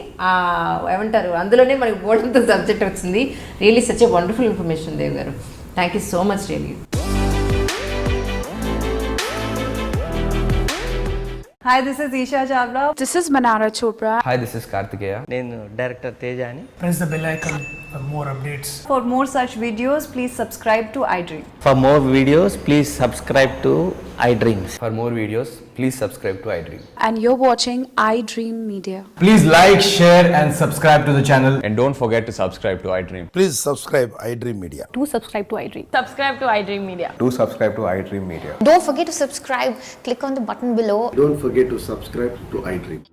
ఏమంటారు అందులోనే మనకి బోర్డంతో సబ్జెక్ట్ వచ్చింది. Really such a wonderful information Dev గారు. Thank you so much really. Hi, this is Isha Chavla. This is Manara Chopra. Hi, this is Kartikeya. నేను director తేజాని. Press the bell icon for more updates. For more such videos, please subscribe to iDream. For more videos, please subscribe to iDreams. For more videos, Please subscribe to iDream. And you're watching iDream Media. Please like, share and subscribe to the channel. And don't forget to subscribe to iDream. Please subscribe iDream Media. Do subscribe to iDream. Subscribe to iDream Media. Do subscribe to iDream Media. Don't forget to subscribe. Click on the button below. Don't forget to subscribe to iDream.